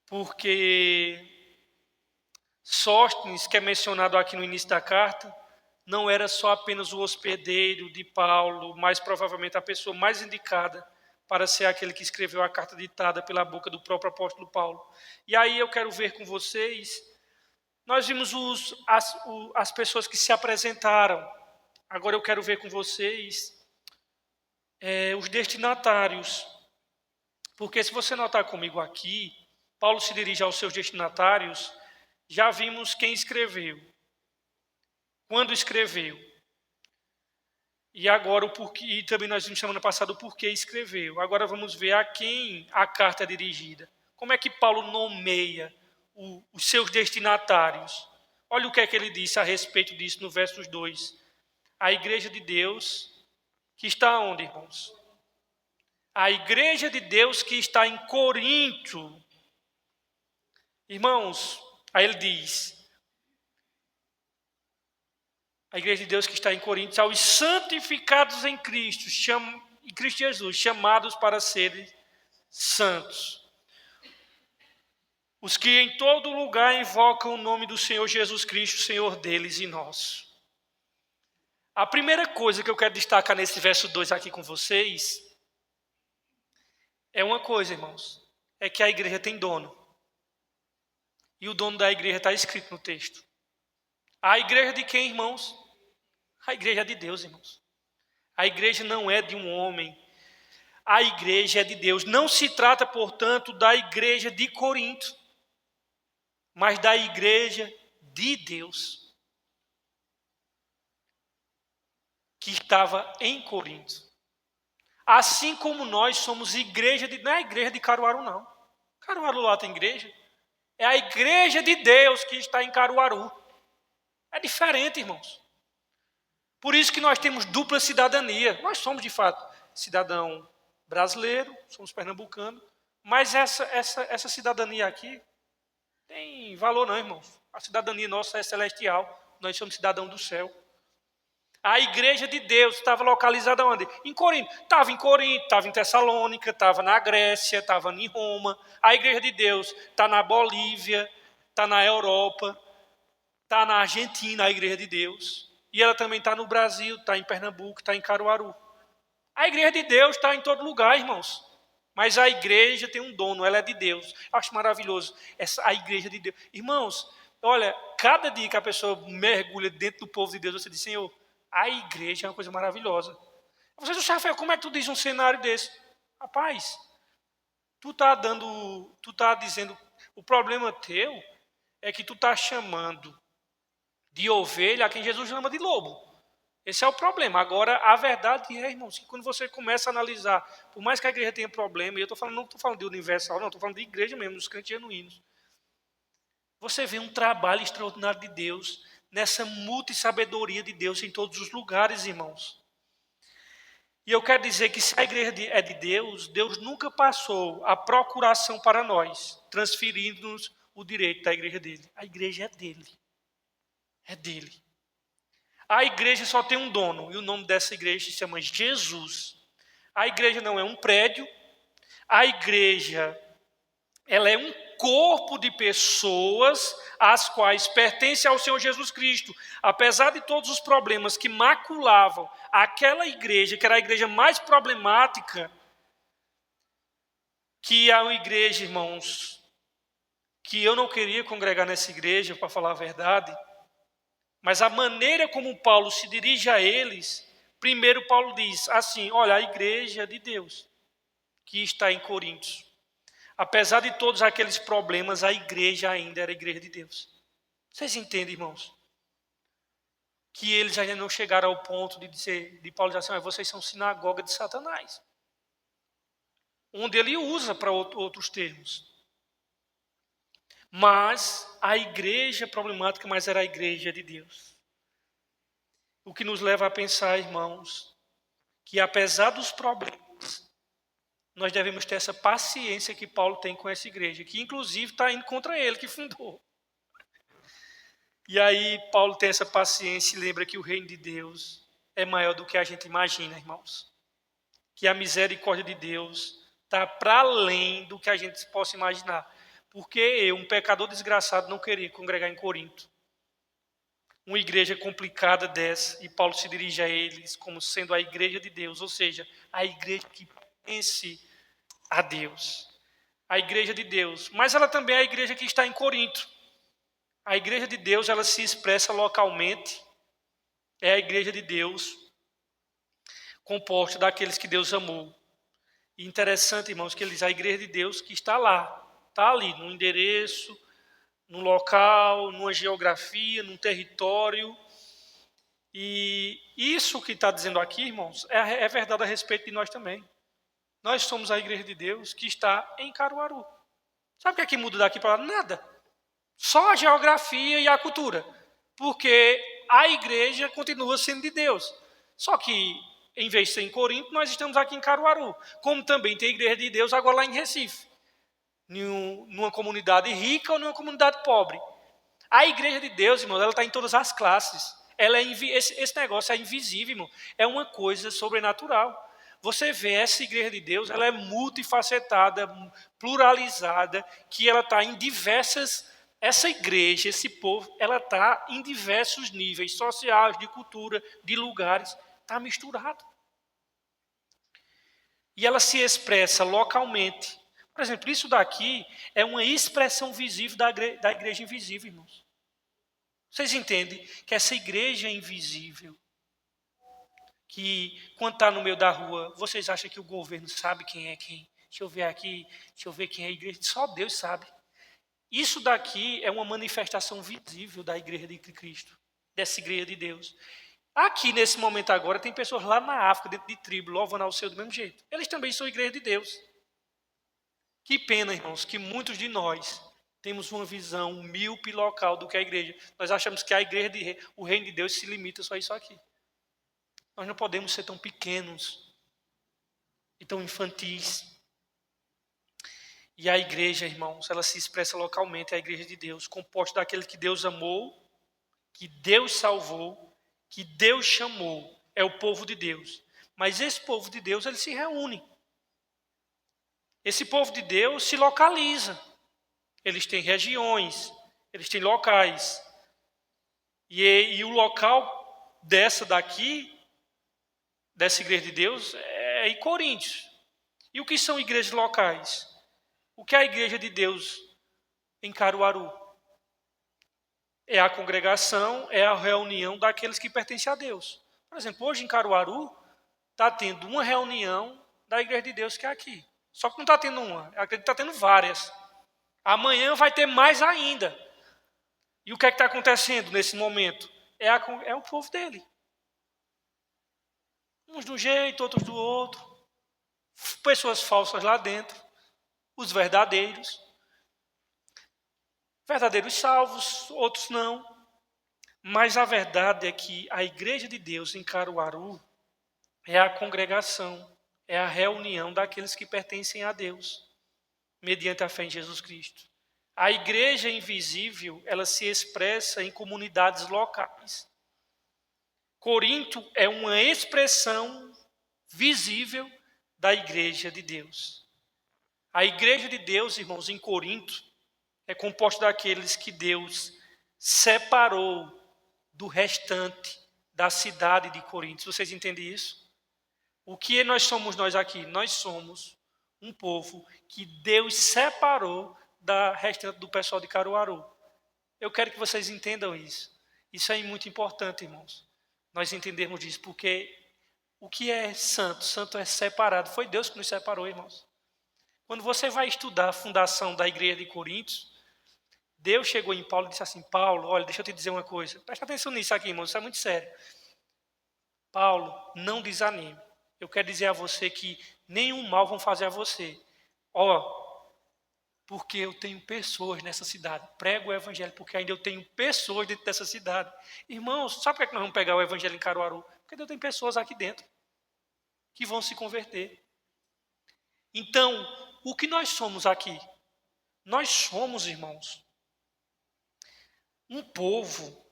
porque Sóstenes, que é mencionado aqui no início da carta, não era só apenas o hospedeiro de Paulo, mas provavelmente a pessoa mais indicada para ser aquele que escreveu a carta ditada pela boca do próprio apóstolo Paulo. E aí eu quero ver com vocês, nós vimos as pessoas que se apresentaram, agora eu quero ver com vocês os destinatários. Porque se você notar comigo aqui, Paulo se dirige aos seus destinatários, já vimos quem escreveu, quando escreveu, e agora o porquê, e também nós vimos semana passada o porquê escreveu. Agora vamos ver a quem a carta é dirigida. Como é que Paulo nomeia os seus destinatários? Olha o que é que ele disse a respeito disso no versos 2. A igreja de Deus, que está onde, irmãos? A igreja de Deus que está em Corinto. Irmãos, aí ele diz, a igreja de Deus que está em Corinto, aos santificados em Cristo, em Cristo Jesus, chamados para serem santos. Os que em todo lugar invocam o nome do Senhor Jesus Cristo, Senhor deles e nosso. A primeira coisa que eu quero destacar nesse verso 2 aqui com vocês é uma coisa, irmãos, é que a igreja tem dono. E o dono da igreja está escrito no texto. A igreja de quem, irmãos? A igreja é de Deus, irmãos. A igreja não é de um homem. A igreja é de Deus. Não se trata, portanto, da igreja de Corinto, mas da igreja de Deus, que estava em Corinto. Assim como nós somos igreja de... Não é a igreja de Caruaru, não. Caruaru lá tem igreja. É a igreja de Deus que está em Caruaru. É diferente, irmãos. Por isso que nós temos dupla cidadania. Nós somos, de fato, cidadão brasileiro, somos pernambucano, mas essa cidadania aqui tem valor não, irmãos. A cidadania nossa é celestial, nós somos cidadão do céu. A igreja de Deus estava localizada onde? Em Corinto. Estava em Corinto, estava em Tessalônica, estava na Grécia, estava em Roma. A igreja de Deus está na Bolívia, está na Europa, está na Argentina, a igreja de Deus. E ela também está no Brasil, está em Pernambuco, está em Caruaru. A igreja de Deus está em todo lugar, irmãos. Mas a igreja tem um dono, ela é de Deus. Eu acho maravilhoso a igreja de Deus. Irmãos, Olha, cada dia que a pessoa mergulha dentro do povo de Deus, você diz, Senhor, a igreja é uma coisa maravilhosa. Você diz, Rafael, como é que tu diz um cenário desse? Rapaz, tu tá dizendo, o problema teu é que tu tá chamando de ovelha a quem Jesus chama de lobo. Esse é o problema. Agora, a verdade é, irmãos, que quando você começa a analisar, por mais que a igreja tenha problema, e eu não estou falando de universal, não, estou falando de igreja mesmo, dos crentes genuínos. Você vê um trabalho extraordinário de Deus, nessa multissabedoria de Deus em todos os lugares, irmãos. E eu quero dizer que se a igreja é de Deus, Deus nunca passou a procuração para nós, transferindo-nos o direito da igreja dele. A igreja é dele. É dele. A igreja só tem um dono, e o nome dessa igreja se chama Jesus. A igreja não é um prédio, a igreja ela é um corpo de pessoas às quais pertence ao Senhor Jesus Cristo. Apesar de todos os problemas que maculavam aquela igreja, que era a igreja mais problemática, que é uma igreja, irmãos, que eu não queria congregar nessa igreja, para falar a verdade, mas a maneira como Paulo se dirige a eles, primeiro Paulo diz assim, olha, a igreja de Deus, que está em Coríntios, apesar de todos aqueles problemas, a igreja ainda era a igreja de Deus. Vocês entendem, irmãos? Que eles ainda não chegaram ao ponto de Paulo dizer assim, vocês são sinagoga de Satanás. Onde ele usa para outros termos. Mas a igreja problemática, mas era a igreja de Deus. O que nos leva a pensar, irmãos, que apesar dos problemas, nós devemos ter essa paciência que Paulo tem com essa igreja, que inclusive está indo contra ele, que fundou. E aí Paulo tem essa paciência e lembra que o reino de Deus é maior do que a gente imagina, irmãos. Que a misericórdia de Deus está para além do que a gente possa imaginar. Porque eu, um pecador desgraçado, não queria congregar em Corinto. Uma igreja complicada dessa, e Paulo se dirige a eles como sendo a igreja de Deus, ou seja, a igreja que pertence a Deus. A igreja de Deus. Mas ela também é a igreja que está em Corinto. A igreja de Deus, ela se expressa localmente. É a igreja de Deus composta daqueles que Deus amou. E interessante, irmãos, que ele diz a igreja de Deus que está lá. Está ali, num endereço, num local, numa geografia, num território. E isso que está dizendo aqui, irmãos, é verdade a respeito de nós também. Nós somos a igreja de Deus que está em Caruaru. Sabe o que é que muda daqui para lá? Nada. Só a geografia e a cultura. Porque a igreja continua sendo de Deus. Só que, em vez de ser em Corinto, nós estamos aqui em Caruaru. Como também tem igreja de Deus agora lá em Recife. Numa comunidade rica ou numa comunidade pobre. A igreja de Deus, irmão, ela está em todas as classes. Esse negócio é invisível, irmão. É uma coisa sobrenatural. Você vê essa igreja de Deus, ela é multifacetada, pluralizada, que ela está em diversas... Essa igreja, esse povo, ela está em diversos níveis sociais, de cultura, de lugares. Está misturado. E ela se expressa localmente. Por exemplo, isso daqui é uma expressão visível da igreja invisível, irmãos. Vocês entendem que essa igreja invisível, que quando está no meio da rua, vocês acham que o governo sabe quem é quem? Deixa eu ver aqui, deixa eu ver quem é a igreja. Só Deus sabe. Isso daqui é uma manifestação visível da igreja de Cristo, dessa igreja de Deus. Aqui, nesse momento agora, tem pessoas lá na África, dentro de tribo, louvando ao Senhor do mesmo jeito. Eles também são igreja de Deus. Que pena, irmãos, que muitos de nós temos uma visão míope local do que é a igreja. Nós achamos que a igreja, o reino de Deus se limita só a isso aqui. Nós não podemos ser tão pequenos e tão infantis. E a igreja, irmãos, ela se expressa localmente, é a igreja de Deus, composta daqueles que Deus amou, que Deus salvou, que Deus chamou. É o povo de Deus. Mas esse povo de Deus, ele se reúne. Esse povo de Deus se localiza. Eles têm regiões, eles têm locais. E o local dessa igreja de Deus, é em Coríntios. E o que são igrejas locais? O que é a igreja de Deus em Caruaru? É a congregação, é a reunião daqueles que pertencem a Deus. Por exemplo, hoje em Caruaru, está tendo uma reunião da Igreja de Deus que é aqui. Só que não está tendo uma, eu acredito que está tendo várias. Amanhã vai ter mais ainda. E o que é que está acontecendo nesse momento? É o povo dele. Uns de um jeito, outros do outro. Pessoas falsas lá dentro. Os verdadeiros. Verdadeiros salvos, outros não. Mas a verdade é que a Igreja de Deus em Caruaru é a congregação, é a reunião daqueles que pertencem a Deus, mediante a fé em Jesus Cristo. A igreja invisível, ela se expressa em comunidades locais. Corinto é uma expressão visível da igreja de Deus. A igreja de Deus, irmãos, em Corinto, é composta daqueles que Deus separou do restante da cidade de Corinto. Vocês entendem isso? O que nós somos nós aqui? Nós somos um povo que Deus separou da restante do pessoal de Caruaru. Eu quero que vocês entendam isso. Isso é muito importante, irmãos. Nós entendermos disso, porque o que é santo? Santo é separado. Foi Deus que nos separou, irmãos. Quando você vai estudar a fundação da igreja de Coríntios, Deus chegou em Paulo e disse assim: Paulo, olha, deixa eu te dizer uma coisa. Presta atenção nisso aqui, irmãos, isso é muito sério. Paulo, não desanime. Eu quero dizer a você que nenhum mal vão fazer a você. Porque eu tenho pessoas nessa cidade. Prego o evangelho porque ainda eu tenho pessoas dentro dessa cidade. Irmãos, sabe por que nós vamos pegar o evangelho em Caruaru? Porque Deus tem pessoas aqui dentro que vão se converter. Então, o que nós somos aqui? Nós somos, irmãos, um povo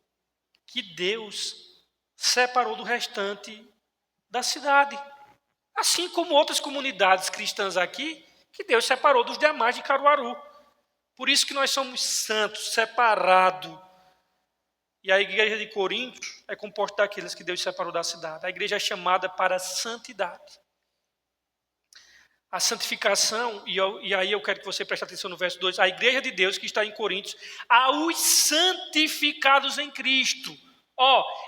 que Deus separou do restante da cidade. Assim como outras comunidades cristãs aqui, que Deus separou dos demais de Caruaru. Por isso que nós somos santos, separados. E a igreja de Corinto é composta daqueles que Deus separou da cidade. A igreja é chamada para a santidade. A santificação, e aí eu quero que você preste atenção no verso 2, a igreja de Deus que está em Coríntios, aos santificados em Cristo.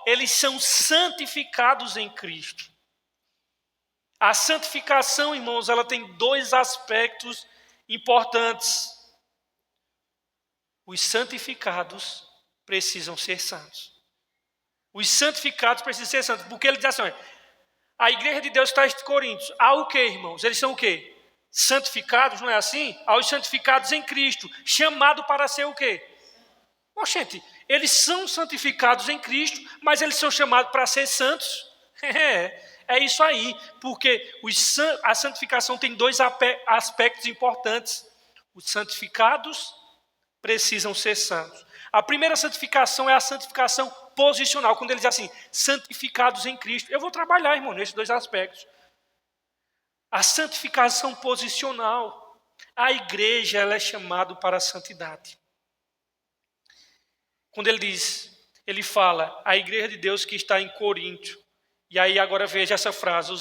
Eles são santificados em Cristo. A santificação, irmãos, ela tem dois aspectos importantes. Os santificados precisam ser santos. Os santificados precisam ser santos, porque ele diz assim: a igreja de Deus está em Coríntios. Há o quê, irmãos? Eles são o quê? Santificados, não é assim? Aos santificados em Cristo, chamado para ser o quê? Gente, eles são santificados em Cristo, mas eles são chamados para ser santos. É isso aí, porque a santificação tem dois aspectos importantes. Os santificados precisam ser santos. A primeira santificação é a santificação posicional, quando ele diz assim, santificados em Cristo. Eu vou trabalhar, irmão, nesses dois aspectos. A santificação posicional, a igreja ela é chamada para a santidade. Quando ele fala, a igreja de Deus que está em Corinto, e aí agora veja essa frase,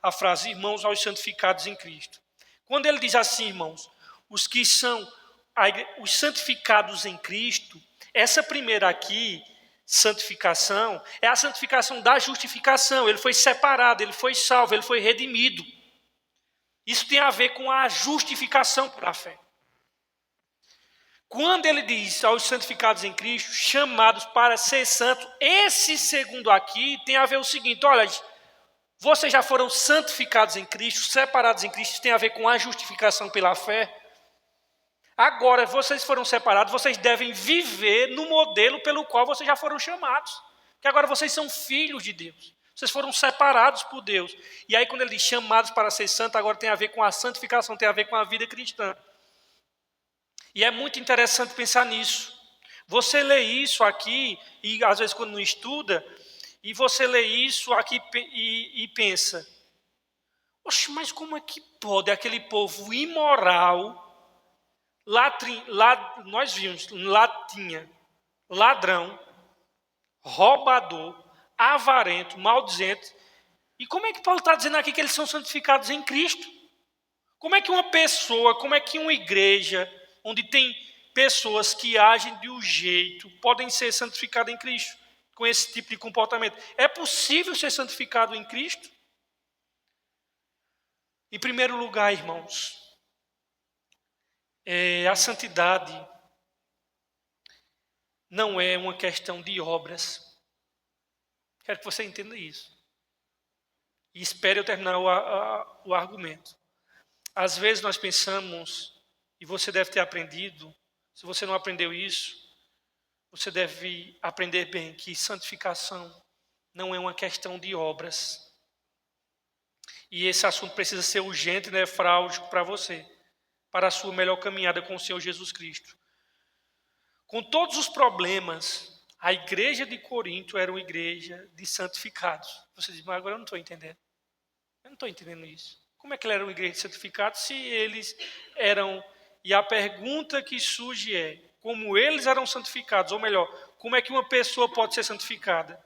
a frase, irmãos aos santificados em Cristo. Quando ele diz assim, irmãos, os que são os santificados em Cristo, essa primeira aqui, santificação, é a santificação da justificação. Ele foi separado, ele foi salvo, ele foi redimido. Isso tem a ver com a justificação pela fé. Quando ele diz aos santificados em Cristo, chamados para ser santos, esse segundo aqui tem a ver o seguinte: olha, vocês já foram santificados em Cristo, separados em Cristo, isso tem a ver com a justificação pela fé. Agora, vocês foram separados, vocês devem viver no modelo pelo qual vocês já foram chamados. Que agora vocês são filhos de Deus. Vocês foram separados por Deus. E aí, quando ele diz chamados para ser santo, agora tem a ver com a santificação, tem a ver com a vida cristã. E é muito interessante pensar nisso. Você lê isso aqui, e às vezes quando não estuda, e você lê isso aqui e pensa, mas como é que pode aquele povo imoral, nós vimos, latinha, ladrão, roubador, avarento, maldizente, e como é que Paulo está dizendo aqui que eles são santificados em Cristo? Como é que uma pessoa, como é que uma igreja, onde tem pessoas que agem de um jeito podem ser santificadas em Cristo, com esse tipo de comportamento. É possível ser santificado em Cristo? Em primeiro lugar, irmãos, a santidade não é uma questão de obras. Quero que você entenda isso. E espere eu terminar o argumento. Às vezes nós pensamos, e você deve ter aprendido, se você não aprendeu isso, você deve aprender bem que santificação não é uma questão de obras. E esse assunto precisa ser urgente e nefrálgico para você, para a sua melhor caminhada com o Senhor Jesus Cristo. Com todos os problemas, a igreja de Corinto era uma igreja de santificados. Você diz, mas agora eu não estou entendendo. Eu não estou entendendo isso. Como é que ela era uma igreja de santificados se eles eram... E a pergunta que surge é, como eles eram santificados, ou melhor, como é que uma pessoa pode ser santificada?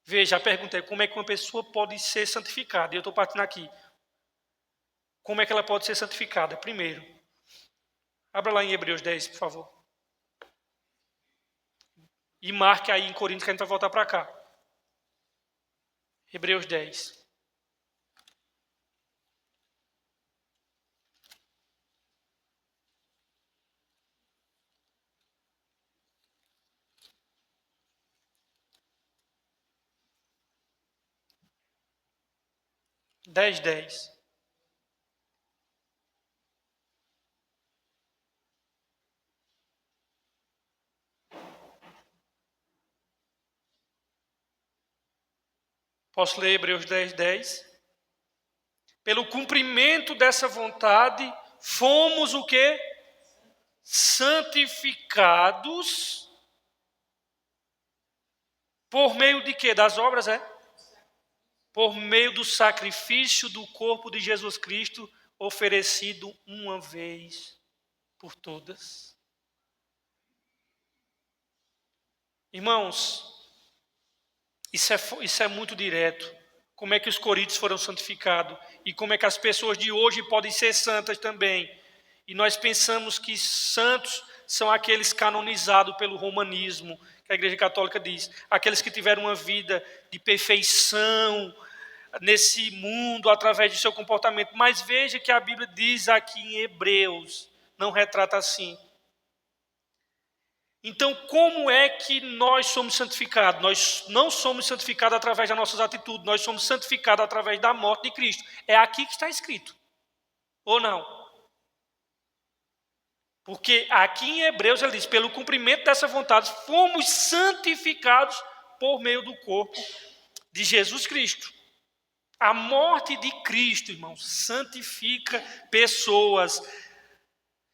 Veja, a pergunta é, como é que uma pessoa pode ser santificada? E eu estou partindo aqui. Como é que ela pode ser santificada? Primeiro, abra lá em Hebreus 10, por favor. E marque aí em Coríntios que a gente vai voltar para cá. Hebreus 10. Dez. Posso ler Hebreus 10. Pelo cumprimento dessa vontade, fomos o quê? Santificados. Por meio de quê? Das obras, é? Por meio do sacrifício do corpo de Jesus Cristo, oferecido uma vez por todas. Irmãos, isso é muito direto. Como é que os coríntios foram santificados? E como é que as pessoas de hoje podem ser santas também? E nós pensamos que santos são aqueles canonizados pelo romanismo, que a Igreja Católica diz. Aqueles que tiveram uma vida de perfeição nesse mundo através de seu comportamento. Mas veja que a Bíblia diz aqui em Hebreus, não retrata assim. Então, como é que nós somos santificados? Nós não somos santificados através das nossas atitudes, nós somos santificados através da morte de Cristo. É aqui que está escrito. Ou não? Porque aqui em Hebreus ele diz, pelo cumprimento dessa vontade, fomos santificados por meio do corpo de Jesus Cristo. A morte de Cristo, irmãos, santifica pessoas.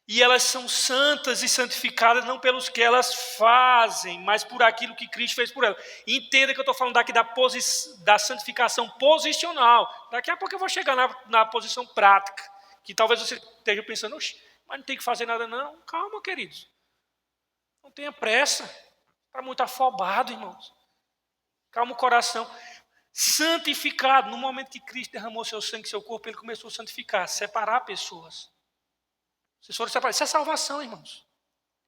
E elas são santas e santificadas não pelos que elas fazem, mas por aquilo que Cristo fez por elas. Entenda que eu estou falando aqui da santificação posicional. Daqui a pouco eu vou chegar na posição prática, que talvez você esteja pensando, mas não tem que fazer nada não. Calma, queridos. Não tenha pressa. Está muito afobado, irmãos. Calma o coração. Santificado, no momento que Cristo derramou seu sangue e seu corpo, ele começou a santificar, separar pessoas. Vocês foram separados. Isso é salvação, irmãos.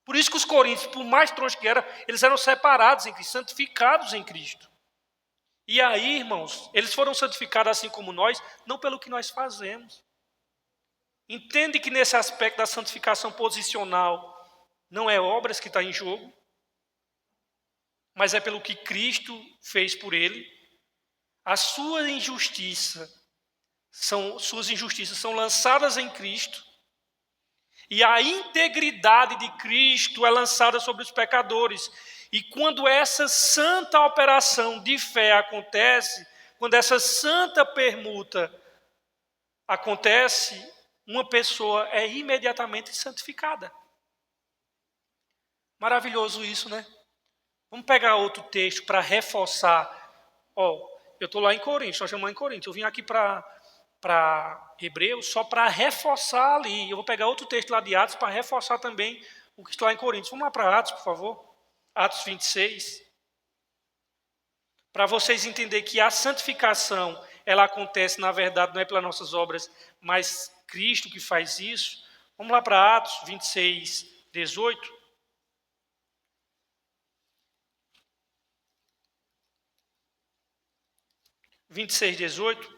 Por isso que os coríntios, por mais tronchos que eram, eles eram separados em Cristo, santificados em Cristo. E aí, irmãos, eles foram santificados assim como nós, não pelo que nós fazemos. Entende que nesse aspecto da santificação posicional, não é obras que está em jogo, mas é pelo que Cristo fez por ele. Suas injustiças são lançadas em Cristo. E a integridade de Cristo é lançada sobre os pecadores. E quando essa santa operação de fé acontece, quando essa santa permuta acontece, uma pessoa é imediatamente santificada. Maravilhoso isso, né? Vamos pegar outro texto para reforçar. Eu estou lá em Coríntios, nós chamamos em Coríntios. Eu vim aqui para Hebreus só para reforçar ali. Eu vou pegar outro texto lá de Atos para reforçar também o que está lá em Coríntios. Vamos lá para Atos, por favor. Atos 26. Para vocês entenderem que a santificação, ela acontece, na verdade, não é pelas nossas obras, mas Cristo que faz isso. Vamos lá para Atos 26, 18. 26, 18.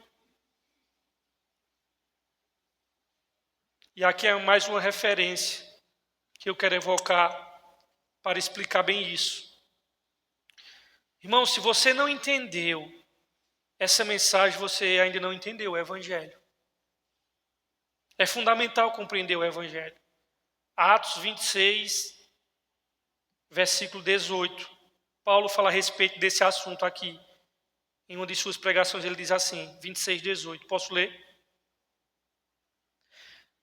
E aqui é mais uma referência que eu quero evocar para explicar bem isso. Irmão, se você não entendeu essa mensagem, você ainda não entendeu o Evangelho. É fundamental compreender o Evangelho. Atos 26, versículo 18. Paulo fala a respeito desse assunto aqui. Em uma de suas pregações ele diz assim, 26, 18. Posso ler?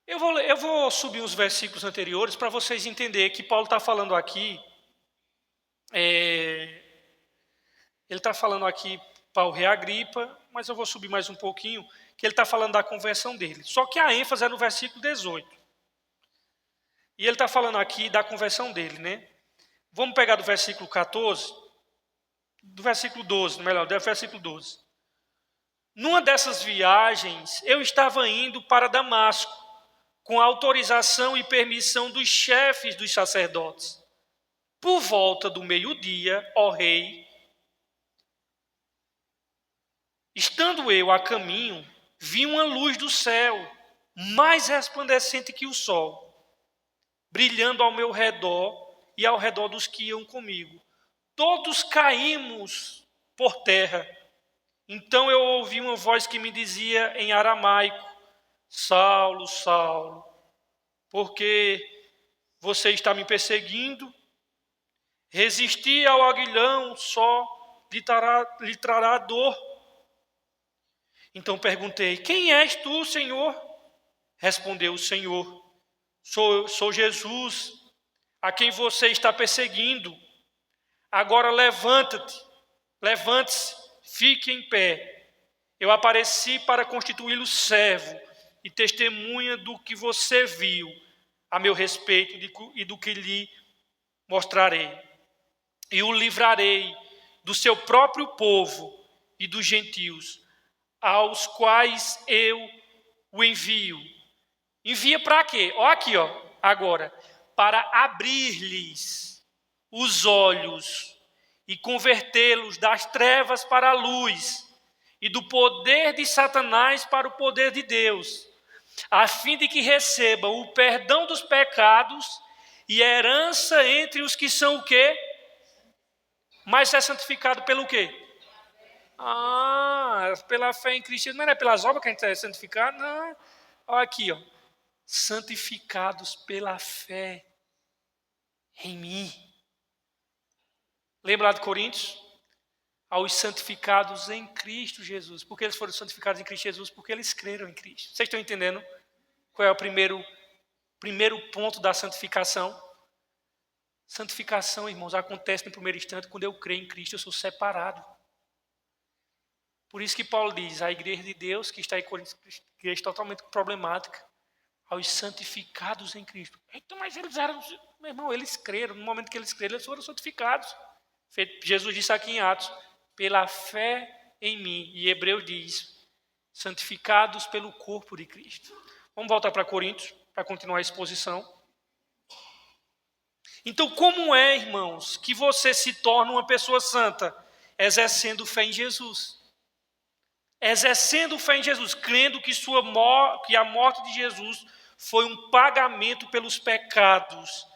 Eu vou subir os versículos anteriores para vocês entenderem que Paulo está falando aqui. Ele está falando aqui para o rei Agripa, mas eu vou subir mais um pouquinho, que ele está falando da conversão dele. Só que a ênfase é no versículo 18. E ele está falando aqui da conversão dele, né? Vamos pegar do versículo 14, do versículo 12, melhor, do versículo 12. Numa dessas viagens, eu estava indo para Damasco, com autorização e permissão dos chefes dos sacerdotes. Por volta do meio-dia, ó rei, estando eu a caminho, vi uma luz do céu, mais resplandecente que o sol, brilhando ao meu redor e ao redor dos que iam comigo. Todos caímos por terra. Então eu ouvi uma voz que me dizia em aramaico: Saulo, Saulo, por que você está me perseguindo? Resistir ao aguilhão só lhe trará dor. Então perguntei: quem és tu, Senhor? Respondeu o Senhor: sou Jesus, a quem você está perseguindo. Agora levante-se, fique em pé. Eu apareci para constituí-lo servo e testemunha do que você viu a meu respeito e do que lhe mostrarei. E o livrarei do seu próprio povo e dos gentios, aos quais eu o envio. Envia para quê? Ó aqui, ó, agora. Para abrir-lhes os olhos e convertê-los das trevas para a luz e do poder de Satanás para o poder de Deus, a fim de que recebam o perdão dos pecados e herança entre os que são o quê? Mas é santificado pelo quê? Pela fé em Cristo. Não é pelas obras que a gente é santificado? Não. Olha aqui, ó. Santificados pela fé em mim. Lembra lá de Coríntios? Aos santificados em Cristo Jesus. Por que eles foram santificados em Cristo Jesus? Porque eles creram em Cristo. Vocês estão entendendo qual é o primeiro ponto da santificação? Santificação, irmãos, acontece no primeiro instante quando eu creio em Cristo, eu sou separado. Por isso que Paulo diz, a igreja de Deus, que está em Coríntios, igreja totalmente problemática, aos santificados em Cristo. Então, mas eles eram, meu irmão, eles creram, no momento que eles creram, eles foram santificados. Jesus disse aqui em Atos, pela fé em mim. E Hebreus diz, santificados pelo corpo de Cristo. Vamos voltar para Coríntios, para continuar a exposição. Então, como é, irmãos, que você se torna uma pessoa santa? Exercendo fé em Jesus. Exercendo fé em Jesus, crendo que a morte de Jesus foi um pagamento pelos pecados,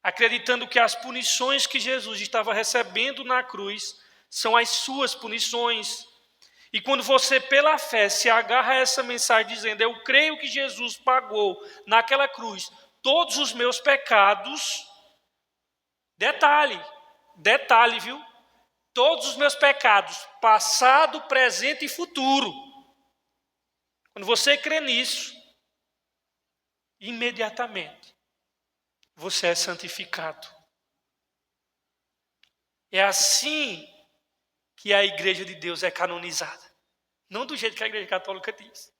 acreditando que as punições que Jesus estava recebendo na cruz são as suas punições. E quando você, pela fé, se agarra a essa mensagem dizendo, eu creio que Jesus pagou naquela cruz todos os meus pecados, detalhe, viu? Todos os meus pecados, passado, presente e futuro. Quando você crê nisso, imediatamente, você é santificado. É assim que a igreja de Deus é canonizada. Não do jeito que a igreja católica diz.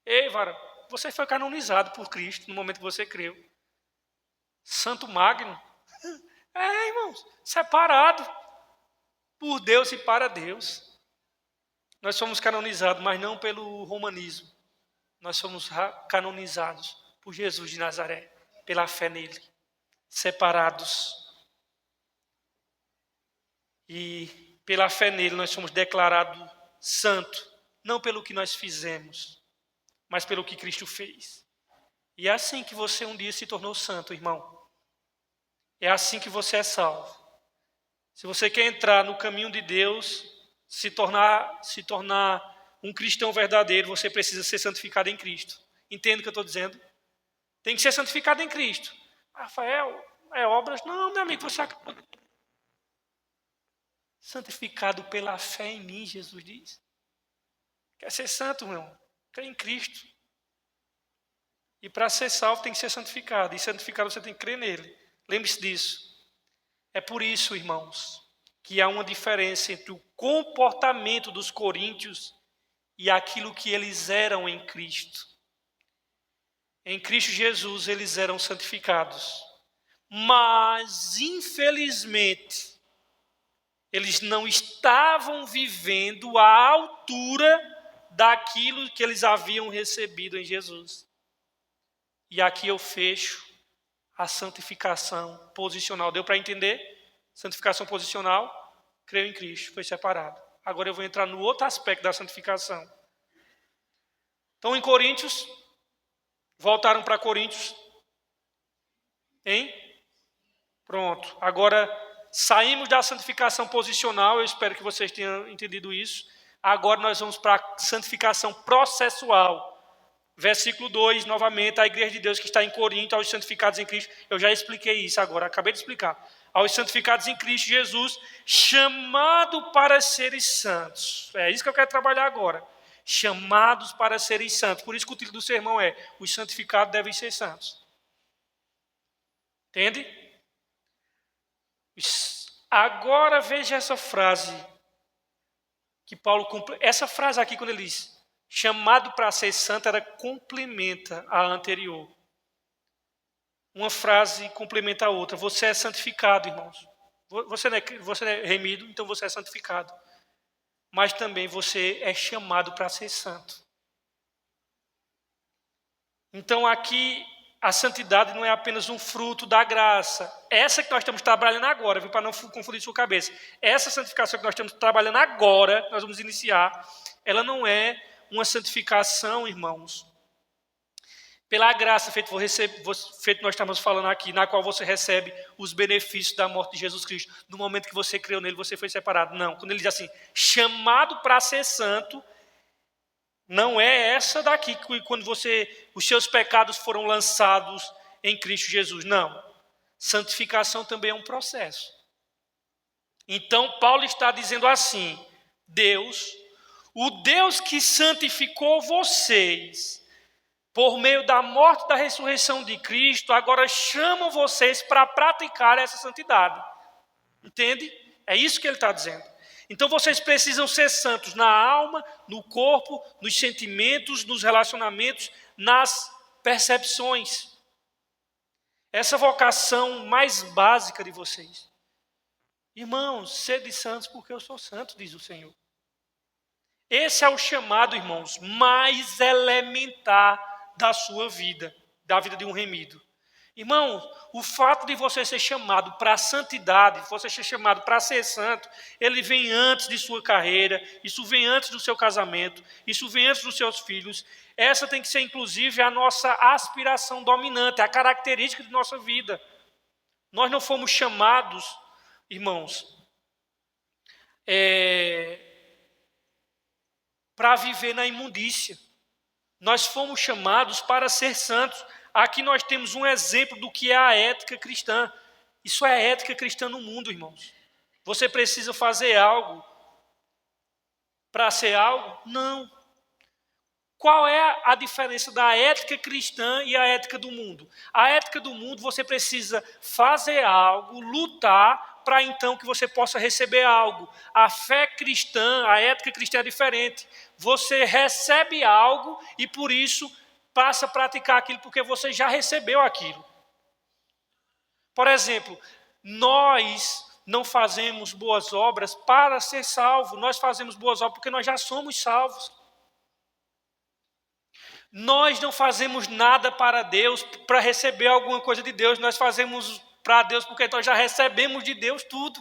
Ei, Vara, você foi canonizado por Cristo no momento que você creu. Santo Magno. Irmãos, separado por Deus e para Deus. Nós somos canonizados, mas não pelo romanismo. Nós somos canonizados por Jesus de Nazaré, pela fé nele, separados. E pela fé nele nós somos declarados santos, não pelo que nós fizemos, mas pelo que Cristo fez. E é assim que você um dia se tornou santo, irmão. É assim que você é salvo. Se você quer entrar no caminho de Deus, se tornar um cristão verdadeiro, você precisa ser santificado em Cristo. Entende o que eu estou dizendo? Tem que ser santificado em Cristo. Rafael, é obras? Não, meu amigo, você acabou. Santificado pela fé em mim, Jesus diz. Quer ser santo, meu irmão? Crê em Cristo. E para ser salvo tem que ser santificado. E santificado você tem que crer nele. Lembre-se disso. É por isso, irmãos, que há uma diferença entre o comportamento dos coríntios e aquilo que eles eram em Cristo. Em Cristo Jesus eles eram santificados. Mas, infelizmente, eles não estavam vivendo à altura daquilo que eles haviam recebido em Jesus. E aqui eu fecho a santificação posicional. Deu para entender? Santificação posicional, creio em Cristo, foi separado. Agora eu vou entrar no outro aspecto da santificação. Então, em Coríntios, voltaram para Coríntios. Hein? Pronto. Agora, saímos da santificação posicional, eu espero que vocês tenham entendido isso. Agora nós vamos para a santificação processual. Versículo 2, novamente, a igreja de Deus que está em Corinto, aos santificados em Cristo. Eu já expliquei isso agora, acabei de explicar. Aos santificados em Cristo Jesus, chamado para serem santos. É isso que eu quero trabalhar agora. Chamados para serem santos. Por isso que o título do sermão é: os santificados devem ser santos. Entende? Agora veja essa frase que Paulo cumpre. Essa frase aqui, quando ele diz chamado para ser santo, ela complementa a anterior. Uma frase complementa a outra. Você é santificado, irmãos. Você não é remido, então você é santificado. Mas também você é chamado para ser santo. Então aqui a santidade não é apenas um fruto da graça. Essa que nós estamos trabalhando agora, viu, para não confundir sua cabeça. Essa santificação que nós estamos trabalhando agora, nós vamos iniciar, ela não é uma santificação, irmãos, pela graça feito nós estamos falando aqui, na qual você recebe os benefícios da morte de Jesus Cristo. No momento que você creu nele, você foi separado. Não, quando ele diz assim, chamado para ser santo, não é essa daqui, quando os seus pecados foram lançados em Cristo Jesus. Não, santificação também é um processo. Então, Paulo está dizendo assim, o Deus que santificou vocês por meio da morte e da ressurreição de Cristo, agora chama vocês para praticar essa santidade. Entende? É isso que ele está dizendo. Então vocês precisam ser santos na alma, no corpo, nos sentimentos, nos relacionamentos, nas percepções. Essa vocação mais básica de vocês. Irmãos, sede santos porque eu sou santo, diz o Senhor. Esse é o chamado, irmãos, mais elementar da sua vida, da vida de um remido. Irmãos, o fato de você ser chamado para a santidade, você ser chamado para ser santo, ele vem antes de sua carreira, isso vem antes do seu casamento, isso vem antes dos seus filhos. Essa tem que ser, inclusive, a nossa aspiração dominante, a característica de nossa vida. Nós não fomos chamados, irmãos, para viver na imundícia. Nós fomos chamados para ser santos. Aqui nós temos um exemplo do que é a ética cristã. Isso é a ética cristã no mundo, irmãos. Você precisa fazer algo para ser algo? Não. Qual é a diferença da ética cristã e a ética do mundo? A ética do mundo, você precisa fazer algo, lutar, para então que você possa receber algo. A fé cristã, a ética cristã é diferente. Você recebe algo e por isso passa a praticar aquilo porque você já recebeu aquilo. Por exemplo, nós não fazemos boas obras para ser salvos. Nós fazemos boas obras porque nós já somos salvos. Nós não fazemos nada para Deus, para receber alguma coisa de Deus. Nós fazemos para Deus porque nós já recebemos de Deus tudo.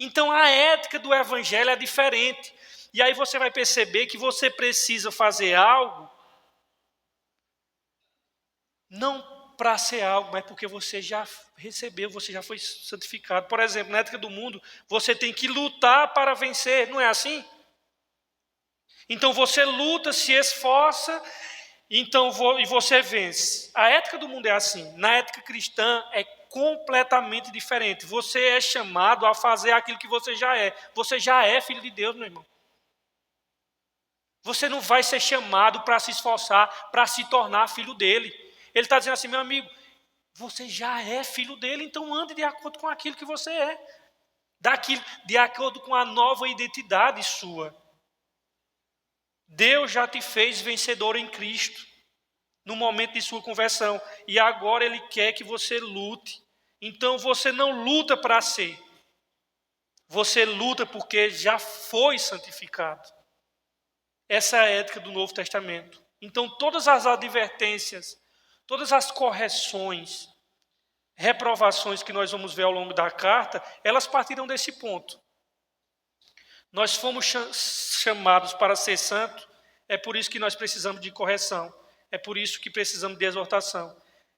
Então a ética do evangelho é diferente. E aí você vai perceber que você precisa fazer algo, não para ser algo, mas porque você já recebeu, você já foi santificado. Por exemplo, na ética do mundo, você tem que lutar para vencer, não é assim? Então você luta, se esforça, e você vence. A ética do mundo é assim. Na ética cristã é completamente diferente. Você é chamado a fazer aquilo que você já é. Você já é filho de Deus, meu irmão. Você não vai ser chamado para se esforçar, para se tornar filho dele. Ele está dizendo assim, meu amigo, você já é filho dele, então ande de acordo com aquilo que você é. De acordo com a nova identidade sua. Deus já te fez vencedor em Cristo, no momento de sua conversão. E agora Ele quer que você lute. Então você não luta para ser. Você luta porque já foi santificado. Essa é a ética do Novo Testamento. Então todas as advertências, todas as correções, reprovações que nós vamos ver ao longo da carta, elas partirão desse ponto. Nós fomos chamados para ser santos, é por isso que nós precisamos de correção, é por isso que precisamos de exortação,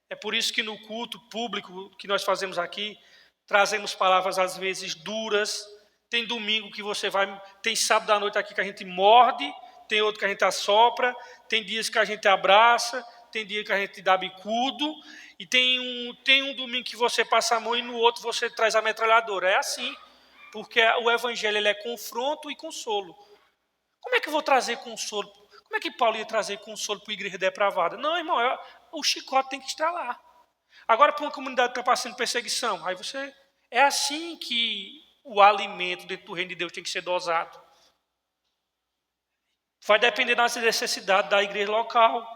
é por isso que no culto público que nós fazemos aqui, trazemos palavras às vezes duras. Tem domingo que você vai, tem sábado à noite aqui que a gente morde, tem outro que a gente assopra, tem dias que a gente abraça, tem dia que a gente dá bicudo, e tem um domingo que você passa a mão e no outro você traz a metralhadora. É assim. Porque o evangelho ele é confronto e consolo. Como é que eu vou trazer consolo? Como é que Paulo ia trazer consolo para a igreja depravada? Não, irmão, o chicote tem que estralar. Agora, para uma comunidade que está passando perseguição, aí você... É assim que o alimento dentro do reino de Deus tem que ser dosado. Vai depender das necessidades da igreja local.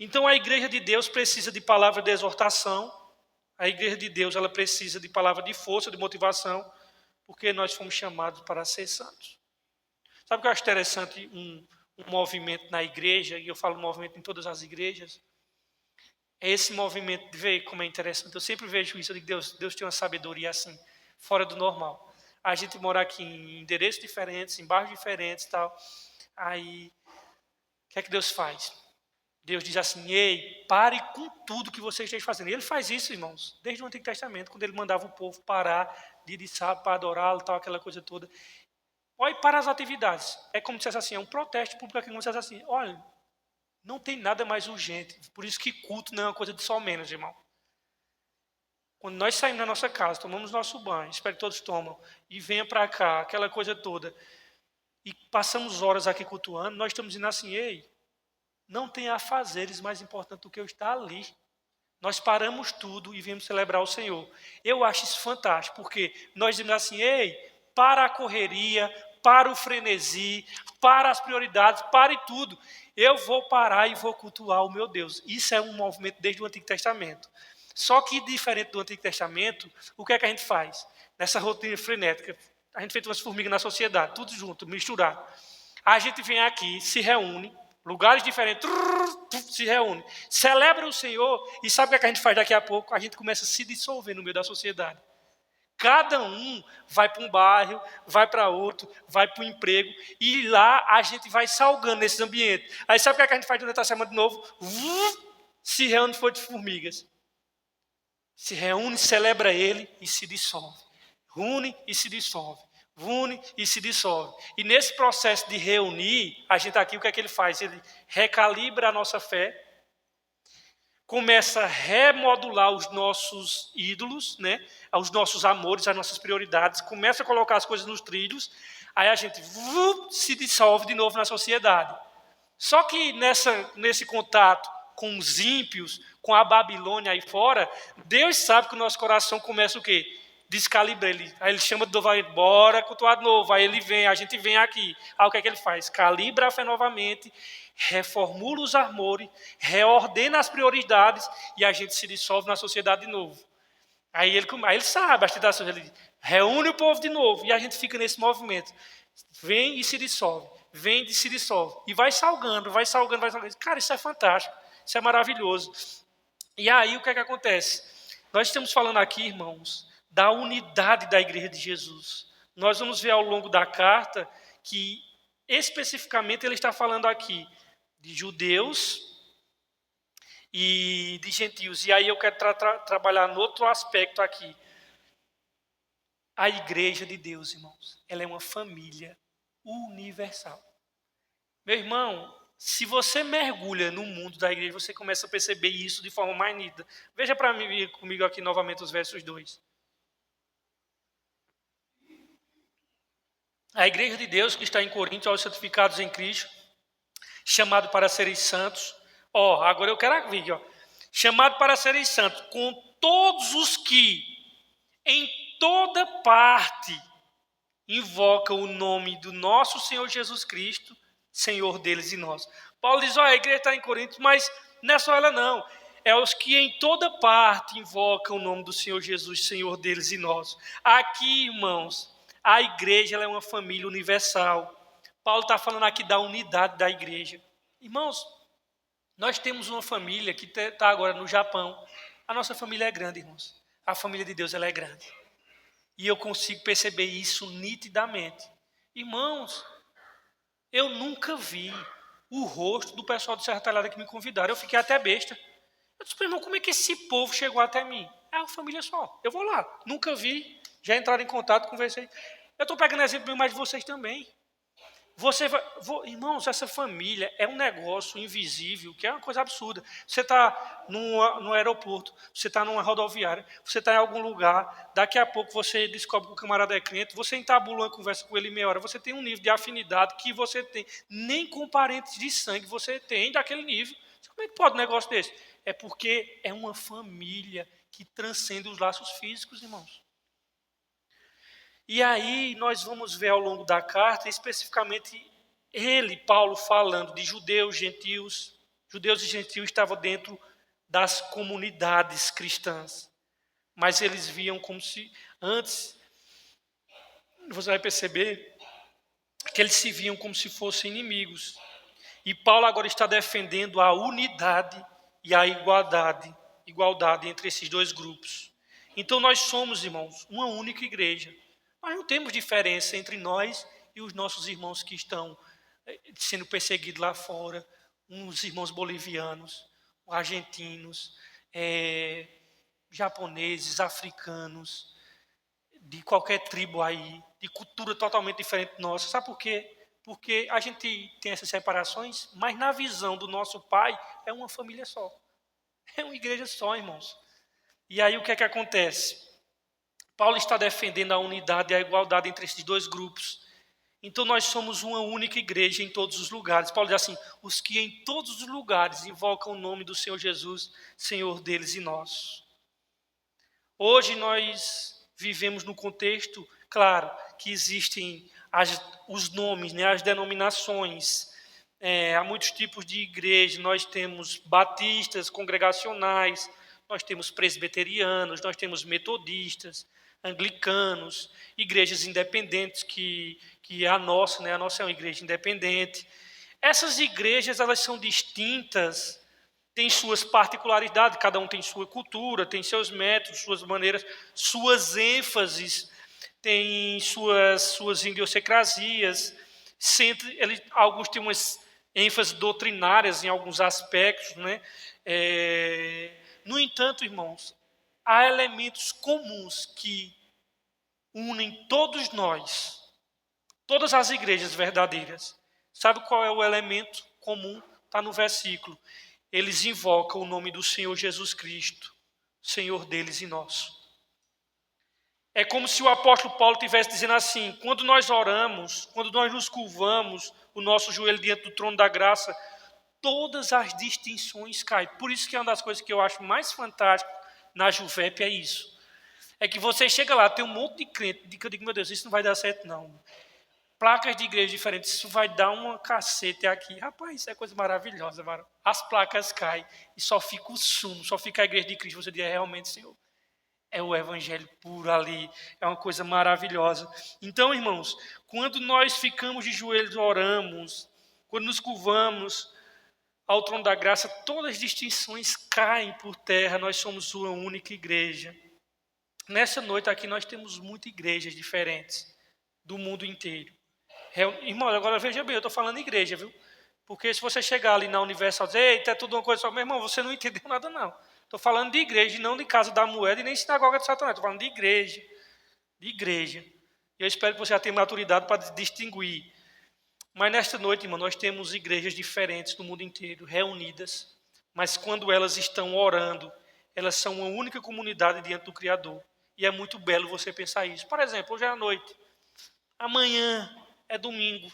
Então, a igreja de Deus precisa de palavra de exortação. A igreja de Deus ela precisa de palavra de força, de motivação, porque nós fomos chamados para ser santos. Sabe o que eu acho interessante? Um movimento na igreja, e eu falo movimento em todas as igrejas, é esse movimento de ver como é interessante. Eu sempre vejo isso, eu digo, Deus tem uma sabedoria assim, fora do normal. A gente mora aqui em endereços diferentes, em bairros diferentes e tal. Aí, o que é que Deus faz? Deus diz assim, ei, pare com tudo que você esteja fazendo. E Ele faz isso, irmãos, desde o Antigo Testamento, quando Ele mandava o povo parar dia de sábado para adorá-lo, tal, aquela coisa toda. Olha, para as atividades. É como se dissesse assim, é um protesto público aqui, como se dissesse assim, olha, não tem nada mais urgente. Por isso que culto não é uma coisa de só menos, irmão. Quando nós saímos da nossa casa, tomamos nosso banho, espero que todos tomam, e venha para cá, aquela coisa toda, e passamos horas aqui cultuando, nós estamos dizendo assim, ei, não tem afazeres mais importante do que eu estar ali. Nós paramos tudo e viemos celebrar o Senhor. Eu acho isso fantástico, porque nós dizemos assim, ei, para a correria, para o frenesi, para as prioridades, pare tudo. Eu vou parar e vou cultuar o meu Deus. Isso é um movimento desde o Antigo Testamento. Só que, diferente do Antigo Testamento, o que é que a gente faz? Nessa rotina frenética, a gente fez umas formigas na sociedade, tudo junto, misturado. A gente vem aqui, se reúne, lugares diferentes, se reúne, celebra o Senhor, e sabe o que a gente faz daqui a pouco? A gente começa a se dissolver no meio da sociedade. Cada um vai para um bairro, vai para outro, vai para um emprego, e lá a gente vai salgando nesses ambientes. Aí sabe o que a gente faz durante a semana de novo? Se reúne foi de formigas. Se reúne, celebra ele e se dissolve. Une e se dissolve. Une e se dissolve. E nesse processo de reunir, a gente aqui, o que é que ele faz? Ele recalibra a nossa fé, começa a remodular os nossos ídolos, né? Os nossos amores, as nossas prioridades, começa a colocar as coisas nos trilhos, aí a gente se dissolve de novo na sociedade. Só que nesse contato com os ímpios, com a Babilônia aí fora, Deus sabe que o nosso coração começa o quê? Descalibra ele. Aí ele chama de novo, aí, bora cultuar de novo. Aí ele vem, a gente vem aqui. Aí o que é que ele faz? Calibra a fé novamente, reformula os amores, reordena as prioridades e a gente se dissolve na sociedade de novo. Aí ele sabe, ele reúne o povo de novo e a gente fica nesse movimento. Vem e se dissolve. vende e se dissolve. E vai salgando, vai salgando, vai salgando. Cara, isso é fantástico, isso é maravilhoso. E aí o que é que acontece? Nós estamos falando aqui, irmãos, da unidade da igreja de Jesus. Nós vamos ver ao longo da carta que, especificamente, ele está falando aqui de judeus e de gentios. E aí eu quero trabalhar no outro aspecto aqui. A igreja de Deus, irmãos, ela é uma família universal. Meu irmão, se você mergulha no mundo da igreja, você começa a perceber isso de forma mais nítida. Veja para mim comigo aqui novamente os versos 2. A igreja de Deus que está em Corinto, aos santificados em Cristo, chamado para serem santos. Agora eu quero ver, chamado para serem santos, com todos os que em toda parte invocam o nome do nosso Senhor Jesus Cristo, Senhor deles e nós. Paulo diz, a igreja está em Corinto, mas não é só ela não. É os que em toda parte invocam o nome do Senhor Jesus, Senhor deles e nós. Aqui, irmãos, a igreja ela é uma família universal. Paulo está falando aqui da unidade da igreja. Irmãos, nós temos uma família que está agora no Japão. A nossa família é grande, irmãos. A família de Deus ela é grande. E eu consigo perceber isso nitidamente. Irmãos, eu nunca vi o rosto do pessoal do Serra Talhada que me convidaram. Eu fiquei até besta. Eu disse, irmão, como é que esse povo chegou até mim? É uma família só. Eu vou lá. Nunca vi. Já entraram em contato, conversei. Eu estou pegando exemplo mais de vocês também. Irmãos, essa família é um negócio invisível, que é uma coisa absurda. Você está no aeroporto, você está numa rodoviária, você está em algum lugar, daqui a pouco você descobre que o camarada é crente, você entabula uma conversa com ele meia hora, você tem um nível de afinidade que você tem, nem com parentes de sangue você tem daquele nível. Como é que pode um negócio desse? É porque é uma família que transcende os laços físicos, irmãos. E aí nós vamos ver ao longo da carta, especificamente Paulo, falando de judeus, gentios. Judeus e gentios estavam dentro das comunidades cristãs. Mas eles viam como se, antes, você vai perceber, que eles se viam como se fossem inimigos. E Paulo agora está defendendo a unidade e a igualdade entre esses dois grupos. Então nós somos, irmãos, uma única igreja. Nós não temos diferença entre nós e os nossos irmãos que estão sendo perseguidos lá fora, uns irmãos bolivianos, argentinos, japoneses, africanos, de qualquer tribo aí, de cultura totalmente diferente da nossa. Sabe por quê? Porque a gente tem essas separações, mas na visão do nosso Pai é uma família só. É uma igreja só, irmãos. E aí o que é que acontece? Paulo está defendendo a unidade e a igualdade entre esses dois grupos. Então nós somos uma única igreja em todos os lugares. Paulo diz assim, os que em todos os lugares invocam o nome do Senhor Jesus, Senhor deles e nós. Hoje nós vivemos no contexto, claro, que existem os nomes, as denominações. Há muitos tipos de igreja. Nós temos batistas, congregacionais, nós temos presbiterianos, nós temos metodistas, anglicanos, igrejas independentes, que a nossa é uma igreja independente. Essas igrejas, elas são distintas, têm suas particularidades, cada um tem sua cultura, tem seus métodos, suas maneiras, suas ênfases, tem suas idiosincrasias. Alguns têm umas ênfases doutrinárias em alguns aspectos, né? No entanto, irmãos, há elementos comuns que unem todos nós, todas as igrejas verdadeiras. Sabe qual é o elemento comum? Está no versículo. Eles invocam o nome do Senhor Jesus Cristo, Senhor deles e nosso. É como se o apóstolo Paulo estivesse dizendo assim, quando nós oramos, quando nós nos curvamos o nosso joelho diante do trono da graça, todas as distinções caem. Por isso que é uma das coisas que eu acho mais fantástico na Juvep é isso. É que você chega lá, tem um monte de crente, que eu digo, meu Deus, isso não vai dar certo não. Placas de igreja diferentes, isso vai dar uma cacete aqui. Rapaz, isso é coisa maravilhosa, mano. As placas caem e só fica o sumo, só fica a igreja de Cristo. Você diz, realmente, Senhor, É o evangelho puro ali, é uma coisa maravilhosa. Então, irmãos, quando nós ficamos de joelhos, oramos, quando nos curvamos ao trono da graça, todas as distinções caem por terra, nós somos uma única igreja. Nessa noite aqui nós temos muitas igrejas diferentes do mundo inteiro. Irmão, agora veja bem, eu estou falando igreja, viu? Porque se você chegar ali na Universal e dizer, eita, é tudo uma coisa só, meu irmão, você não entendeu nada não. Estou falando de igreja, e não de casa da moeda e nem sinagoga de Satanás. Estou falando de igreja. De igreja. E eu espero que você já tenha maturidade para distinguir. Mas nesta noite, irmão, nós temos igrejas diferentes do mundo inteiro, reunidas. Mas quando elas estão orando, elas são uma única comunidade diante do Criador. E é muito belo você pensar isso. Por exemplo, hoje é à noite. Amanhã é domingo.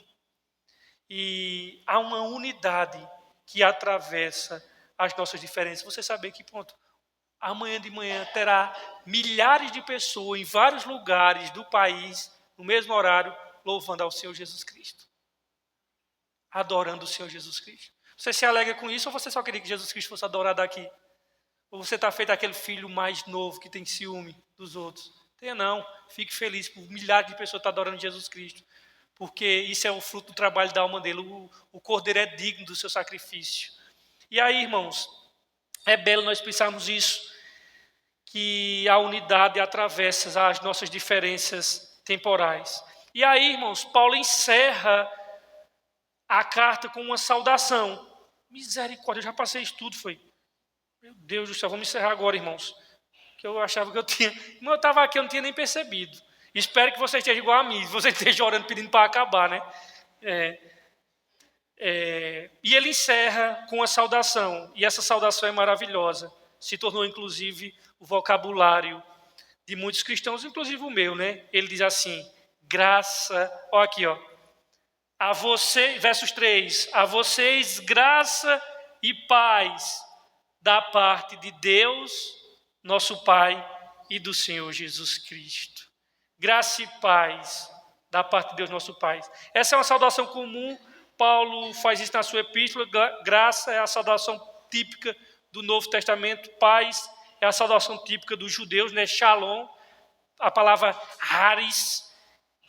E há uma unidade que atravessa as nossas diferenças. Você saber que, pronto, amanhã de manhã terá milhares de pessoas em vários lugares do país, no mesmo horário, louvando ao Senhor Jesus Cristo. Adorando o Senhor Jesus Cristo. Você se alegra com isso ou você só queria que Jesus Cristo fosse adorado aqui? Ou você está feito aquele filho mais novo que tem ciúme dos outros? Tenha não. Fique feliz por milhares de pessoas estar adorando Jesus Cristo. Porque isso é o fruto do trabalho da alma dele. O cordeiro é digno do seu sacrifício. E aí, irmãos, é belo nós pensarmos isso, que a unidade atravessa as nossas diferenças temporais. E aí, irmãos, Paulo encerra a carta com uma saudação. Misericórdia, eu já passei isso tudo, foi. Meu Deus do céu, vamos encerrar agora, irmãos. Que eu achava que eu tinha... Mas eu estava aqui, eu não tinha nem percebido. Espero que você esteja igual a mim, você esteja orando, pedindo para acabar, né? E ele encerra com a saudação. E essa saudação é maravilhosa. Se tornou, inclusive, o vocabulário de muitos cristãos, inclusive o meu, né? Ele diz assim, graça... Ó aqui, ó. A você, versos 3, a vocês graça e paz da parte de Deus, nosso Pai, e do Senhor Jesus Cristo. Graça e paz da parte de Deus, nosso Pai. Essa é uma saudação comum, Paulo faz isso na sua epístola. Graça é a saudação típica do Novo Testamento, paz é a saudação típica dos judeus, né? Shalom, a palavra haris,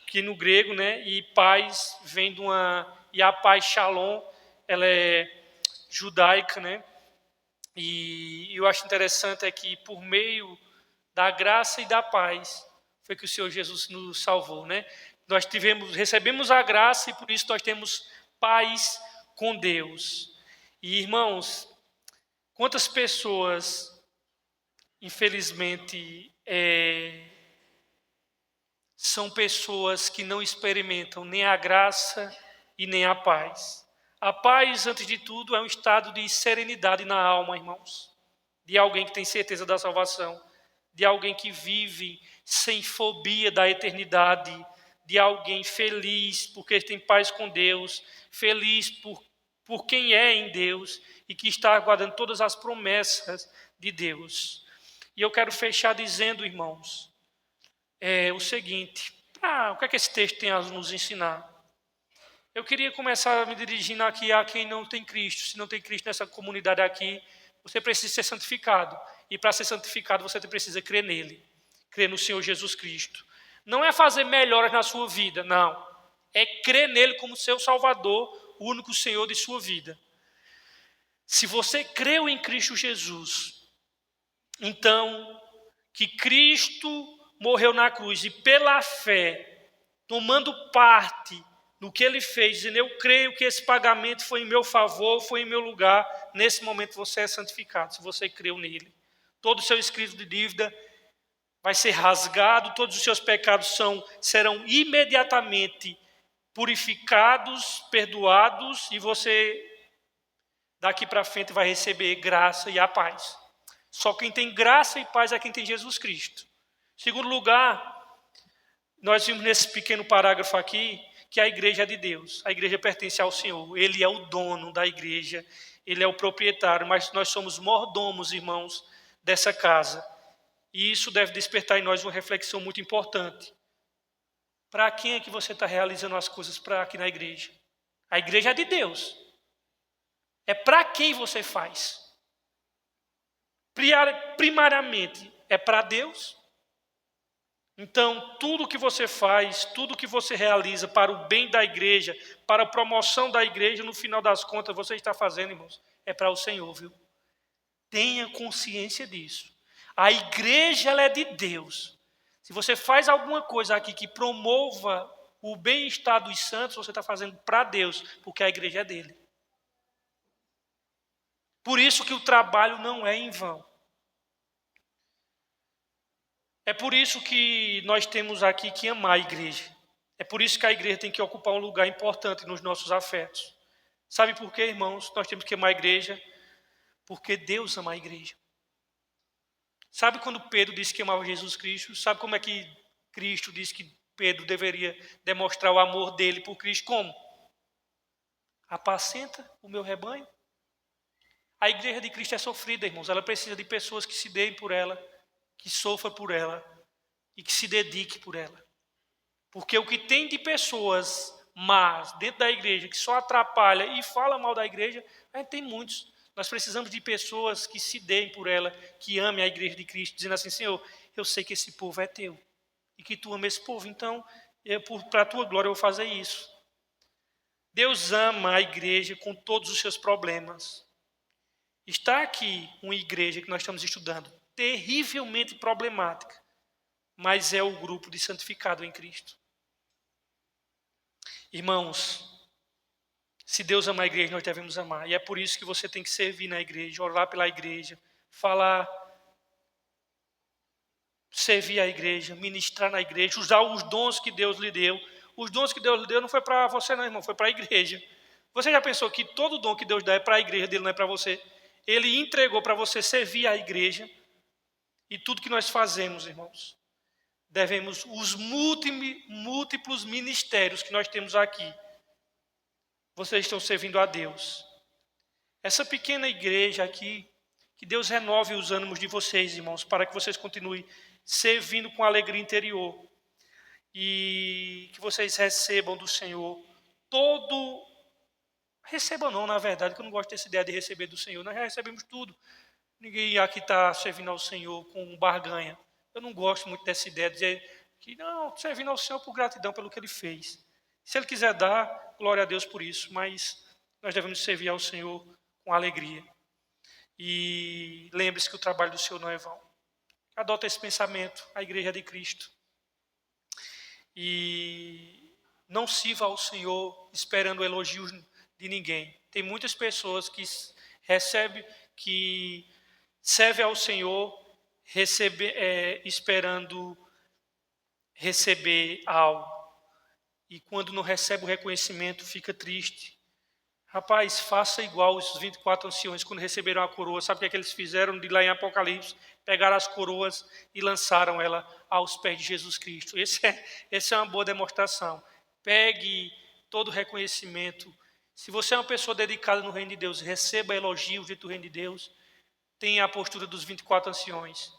que no grego, né? E paz vem de uma... E a paz shalom, ela é judaica, né? E eu acho interessante é que por meio da graça e da paz foi que o Senhor Jesus nos salvou, né? Nós recebemos a graça e por isso nós temos paz com Deus. E irmãos, quantas pessoas, infelizmente, são pessoas que não experimentam nem a graça e nem a paz. A paz, antes de tudo, é um estado de serenidade na alma, irmãos. De alguém que tem certeza da salvação. De alguém que vive sem fobia da eternidade. De alguém feliz porque tem paz com Deus. Feliz por quem é em Deus. E que está aguardando todas as promessas de Deus. E eu quero fechar dizendo, irmãos, o seguinte. O que é que esse texto tem a nos ensinar? Eu queria começar me dirigindo aqui a quem não tem Cristo. Se não tem Cristo nessa comunidade aqui, você precisa ser santificado. E para ser santificado, você precisa crer nele. Crer no Senhor Jesus Cristo. Não é fazer melhoras na sua vida, não. É crer nele como seu Salvador, o único Senhor de sua vida. Se você creu em Cristo Jesus, então, que Cristo morreu na cruz e pela fé, tomando parte no que ele fez, dizendo, eu creio que esse pagamento foi em meu favor, foi em meu lugar, nesse momento você é santificado, se você creu nele. Todo o seu escrito de dívida vai ser rasgado, todos os seus pecados serão imediatamente purificados, perdoados, e você, daqui para frente, vai receber graça e a paz. Só quem tem graça e paz é quem tem Jesus Cristo. Em segundo lugar, nós vimos nesse pequeno parágrafo aqui, que a igreja é de Deus, a igreja pertence ao Senhor, Ele é o dono da igreja, Ele é o proprietário, mas nós somos mordomos, irmãos, dessa casa. E isso deve despertar em nós uma reflexão muito importante. Para quem é que você está realizando as coisas aqui na igreja? A igreja é de Deus. É para quem você faz. Primariamente, é para Deus. Então, tudo que você faz, tudo que você realiza para o bem da igreja, para a promoção da igreja, no final das contas, você está fazendo, irmãos, é para o Senhor, viu? Tenha consciência disso. A igreja, ela é de Deus. Se você faz alguma coisa aqui que promova o bem-estar dos santos, você está fazendo para Deus, porque a igreja é dele. Por isso que o trabalho não é em vão. É por isso que nós temos aqui que amar a igreja. É por isso que a igreja tem que ocupar um lugar importante nos nossos afetos. Sabe por quê, irmãos? Nós temos que amar a igreja porque Deus ama a igreja. Sabe quando Pedro disse que amava Jesus Cristo? Sabe como é que Cristo disse que Pedro deveria demonstrar o amor dele por Cristo? Como? Apacenta o meu rebanho. A igreja de Cristo é sofrida, irmãos. Ela precisa de pessoas que se deem por ela, que sofra por ela e que se dedique por ela. Porque o que tem de pessoas más dentro da igreja, que só atrapalha e fala mal da igreja, a gente tem muitos. Nós precisamos de pessoas que se deem por ela, que amem a igreja de Cristo, dizendo assim: Senhor, eu sei que esse povo é teu e que tu ama esse povo, então, para a tua glória eu vou fazer isso. Deus ama a igreja com todos os seus problemas. Está aqui uma igreja que nós estamos estudando, terrivelmente problemática, mas é o grupo de santificado em Cristo. Irmãos, se Deus ama a igreja, nós devemos amar. E é por isso que você tem que servir na igreja, orar pela igreja, falar, servir a igreja, ministrar na igreja, usar os dons que Deus lhe deu. Os dons que Deus lhe deu não foi para você não, irmão, foi para a igreja. Você já pensou que todo dom que Deus dá é para a igreja dele, não é para você? Ele entregou para você servir a igreja. E tudo que nós fazemos, irmãos, devemos os múltiplos ministérios que nós temos aqui. Vocês estão servindo a Deus. Essa pequena igreja aqui, que Deus renove os ânimos de vocês, irmãos, para que vocês continuem servindo com alegria interior. E que vocês recebam do Senhor todo... Recebam não, na verdade, que eu não gosto dessa ideia de receber do Senhor. Nós já recebemos tudo. Ninguém aqui está servindo ao Senhor com barganha. Eu não gosto muito dessa ideia de dizer que não, servindo ao Senhor por gratidão pelo que Ele fez. Se Ele quiser dar, glória a Deus por isso, mas nós devemos servir ao Senhor com alegria. E lembre-se que o trabalho do Senhor não é vão. Adota esse pensamento, a igreja de Cristo. E não sirva ao Senhor esperando elogios de ninguém. Tem muitas pessoas que servem ao Senhor esperando receber algo. E quando não recebe o reconhecimento, fica triste. Rapaz, faça igual os 24 anciões quando receberam a coroa. Sabe o que eles fizeram de lá em Apocalipse? Pegaram as coroas e lançaram ela aos pés de Jesus Cristo. Essa é uma boa demonstração. Pegue todo o reconhecimento. Se você é uma pessoa dedicada no reino de Deus, receba elogios dentro do reino de Deus. Tenha a postura dos 24 anciões.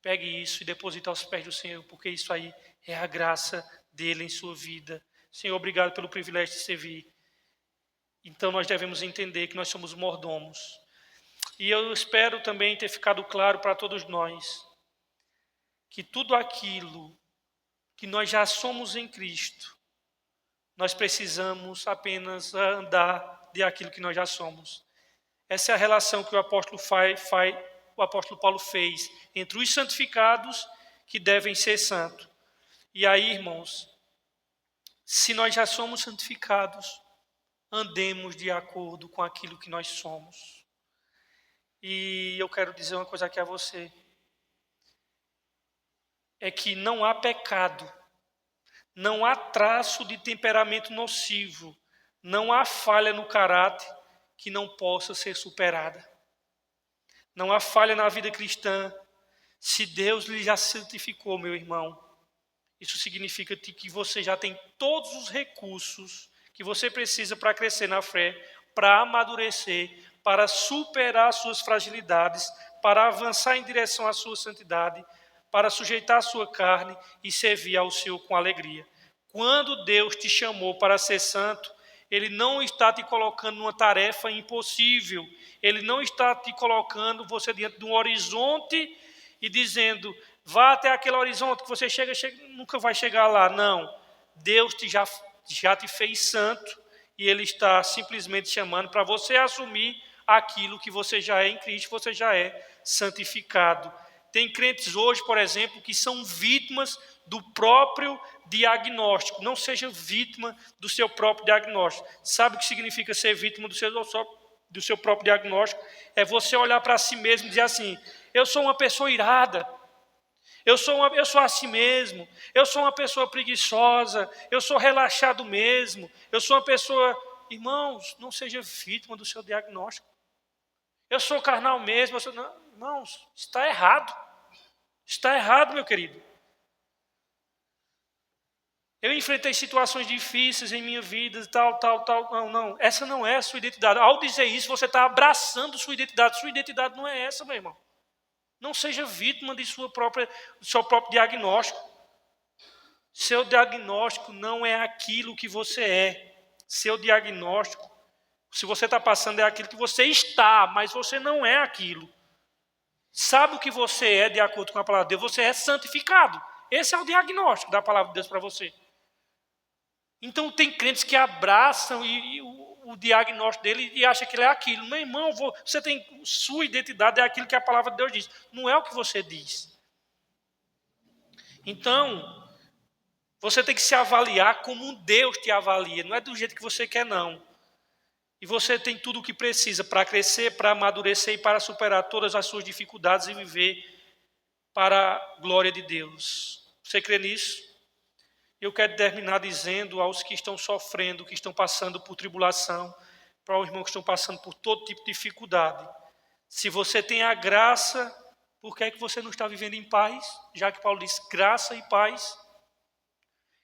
Pegue isso e deposite aos pés do Senhor, porque isso aí é a graça dele em sua vida. Senhor, obrigado pelo privilégio de servir. Então nós devemos entender que nós somos mordomos. E eu espero também ter ficado claro para todos nós que tudo aquilo que nós já somos em Cristo, nós precisamos apenas andar de aquilo que nós já somos. Essa é a relação que o apóstolo Paulo fez entre os santificados que devem ser santos. E aí, irmãos, se nós já somos santificados, andemos de acordo com aquilo que nós somos. E eu quero dizer uma coisa aqui a você. É que não há pecado, não há traço de temperamento nocivo, não há falha no caráter que não possa ser superada. Não há falha na vida cristã. Se Deus lhe já santificou, meu irmão, isso significa que você já tem todos os recursos que você precisa para crescer na fé, para amadurecer, para superar suas fragilidades, para avançar em direção à sua santidade, para sujeitar a sua carne e servir ao Senhor com alegria. Quando Deus te chamou para ser santo, Ele não está te colocando numa tarefa impossível. Ele não está te colocando você diante de um horizonte e dizendo, vá até aquele horizonte que você nunca vai chegar lá. Não, Deus já te fez santo e Ele está simplesmente chamando para você assumir aquilo que você já é em Cristo, você já é santificado. Tem crentes hoje, por exemplo, que são vítimas do próprio diagnóstico. Não seja vítima do seu próprio diagnóstico. Sabe o que significa ser vítima do seu próprio diagnóstico? É você olhar para si mesmo e dizer assim, eu sou uma pessoa irada, eu sou assim mesmo, eu sou uma pessoa preguiçosa, eu sou relaxado mesmo, eu sou uma pessoa... Irmãos, não seja vítima do seu diagnóstico. Eu sou carnal mesmo, Não, irmãos, está errado. Está errado, meu querido. Eu enfrentei situações difíceis em minha vida, tal. Não. Essa não é a sua identidade. Ao dizer isso, você está abraçando sua identidade. Sua identidade não é essa, meu irmão. Não seja vítima do seu próprio diagnóstico. Seu diagnóstico não é aquilo que você é. Seu diagnóstico, se você está passando, é aquilo que você está, mas você não é aquilo. Sabe o que você é de acordo com a palavra de Deus? Você é santificado. Esse é o diagnóstico da palavra de Deus para você. Então tem crentes que abraçam o diagnóstico dele e acham que ele é aquilo. Meu irmão, você tem sua identidade, é aquilo que a palavra de Deus diz. Não é o que você diz. Então, você tem que se avaliar como um Deus te avalia. Não é do jeito que você quer, não. E você tem tudo o que precisa para crescer, para amadurecer e para superar todas as suas dificuldades e viver para a glória de Deus. Você crê nisso? Eu quero terminar dizendo aos que estão sofrendo, que estão passando por tribulação, para os irmãos que estão passando por todo tipo de dificuldade. Se você tem a graça, por que é que você não está vivendo em paz? Já que Paulo diz graça e paz.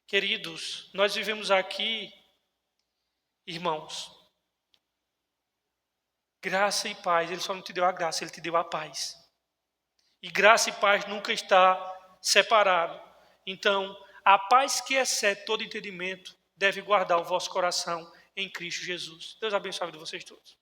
Queridos, nós vivemos aqui, irmãos, graça e paz. Ele só não te deu a graça, ele te deu a paz. E graça e paz nunca está separado. Então, a paz que excede todo entendimento deve guardar o vosso coração em Cristo Jesus. Deus abençoe a vida de vocês todos.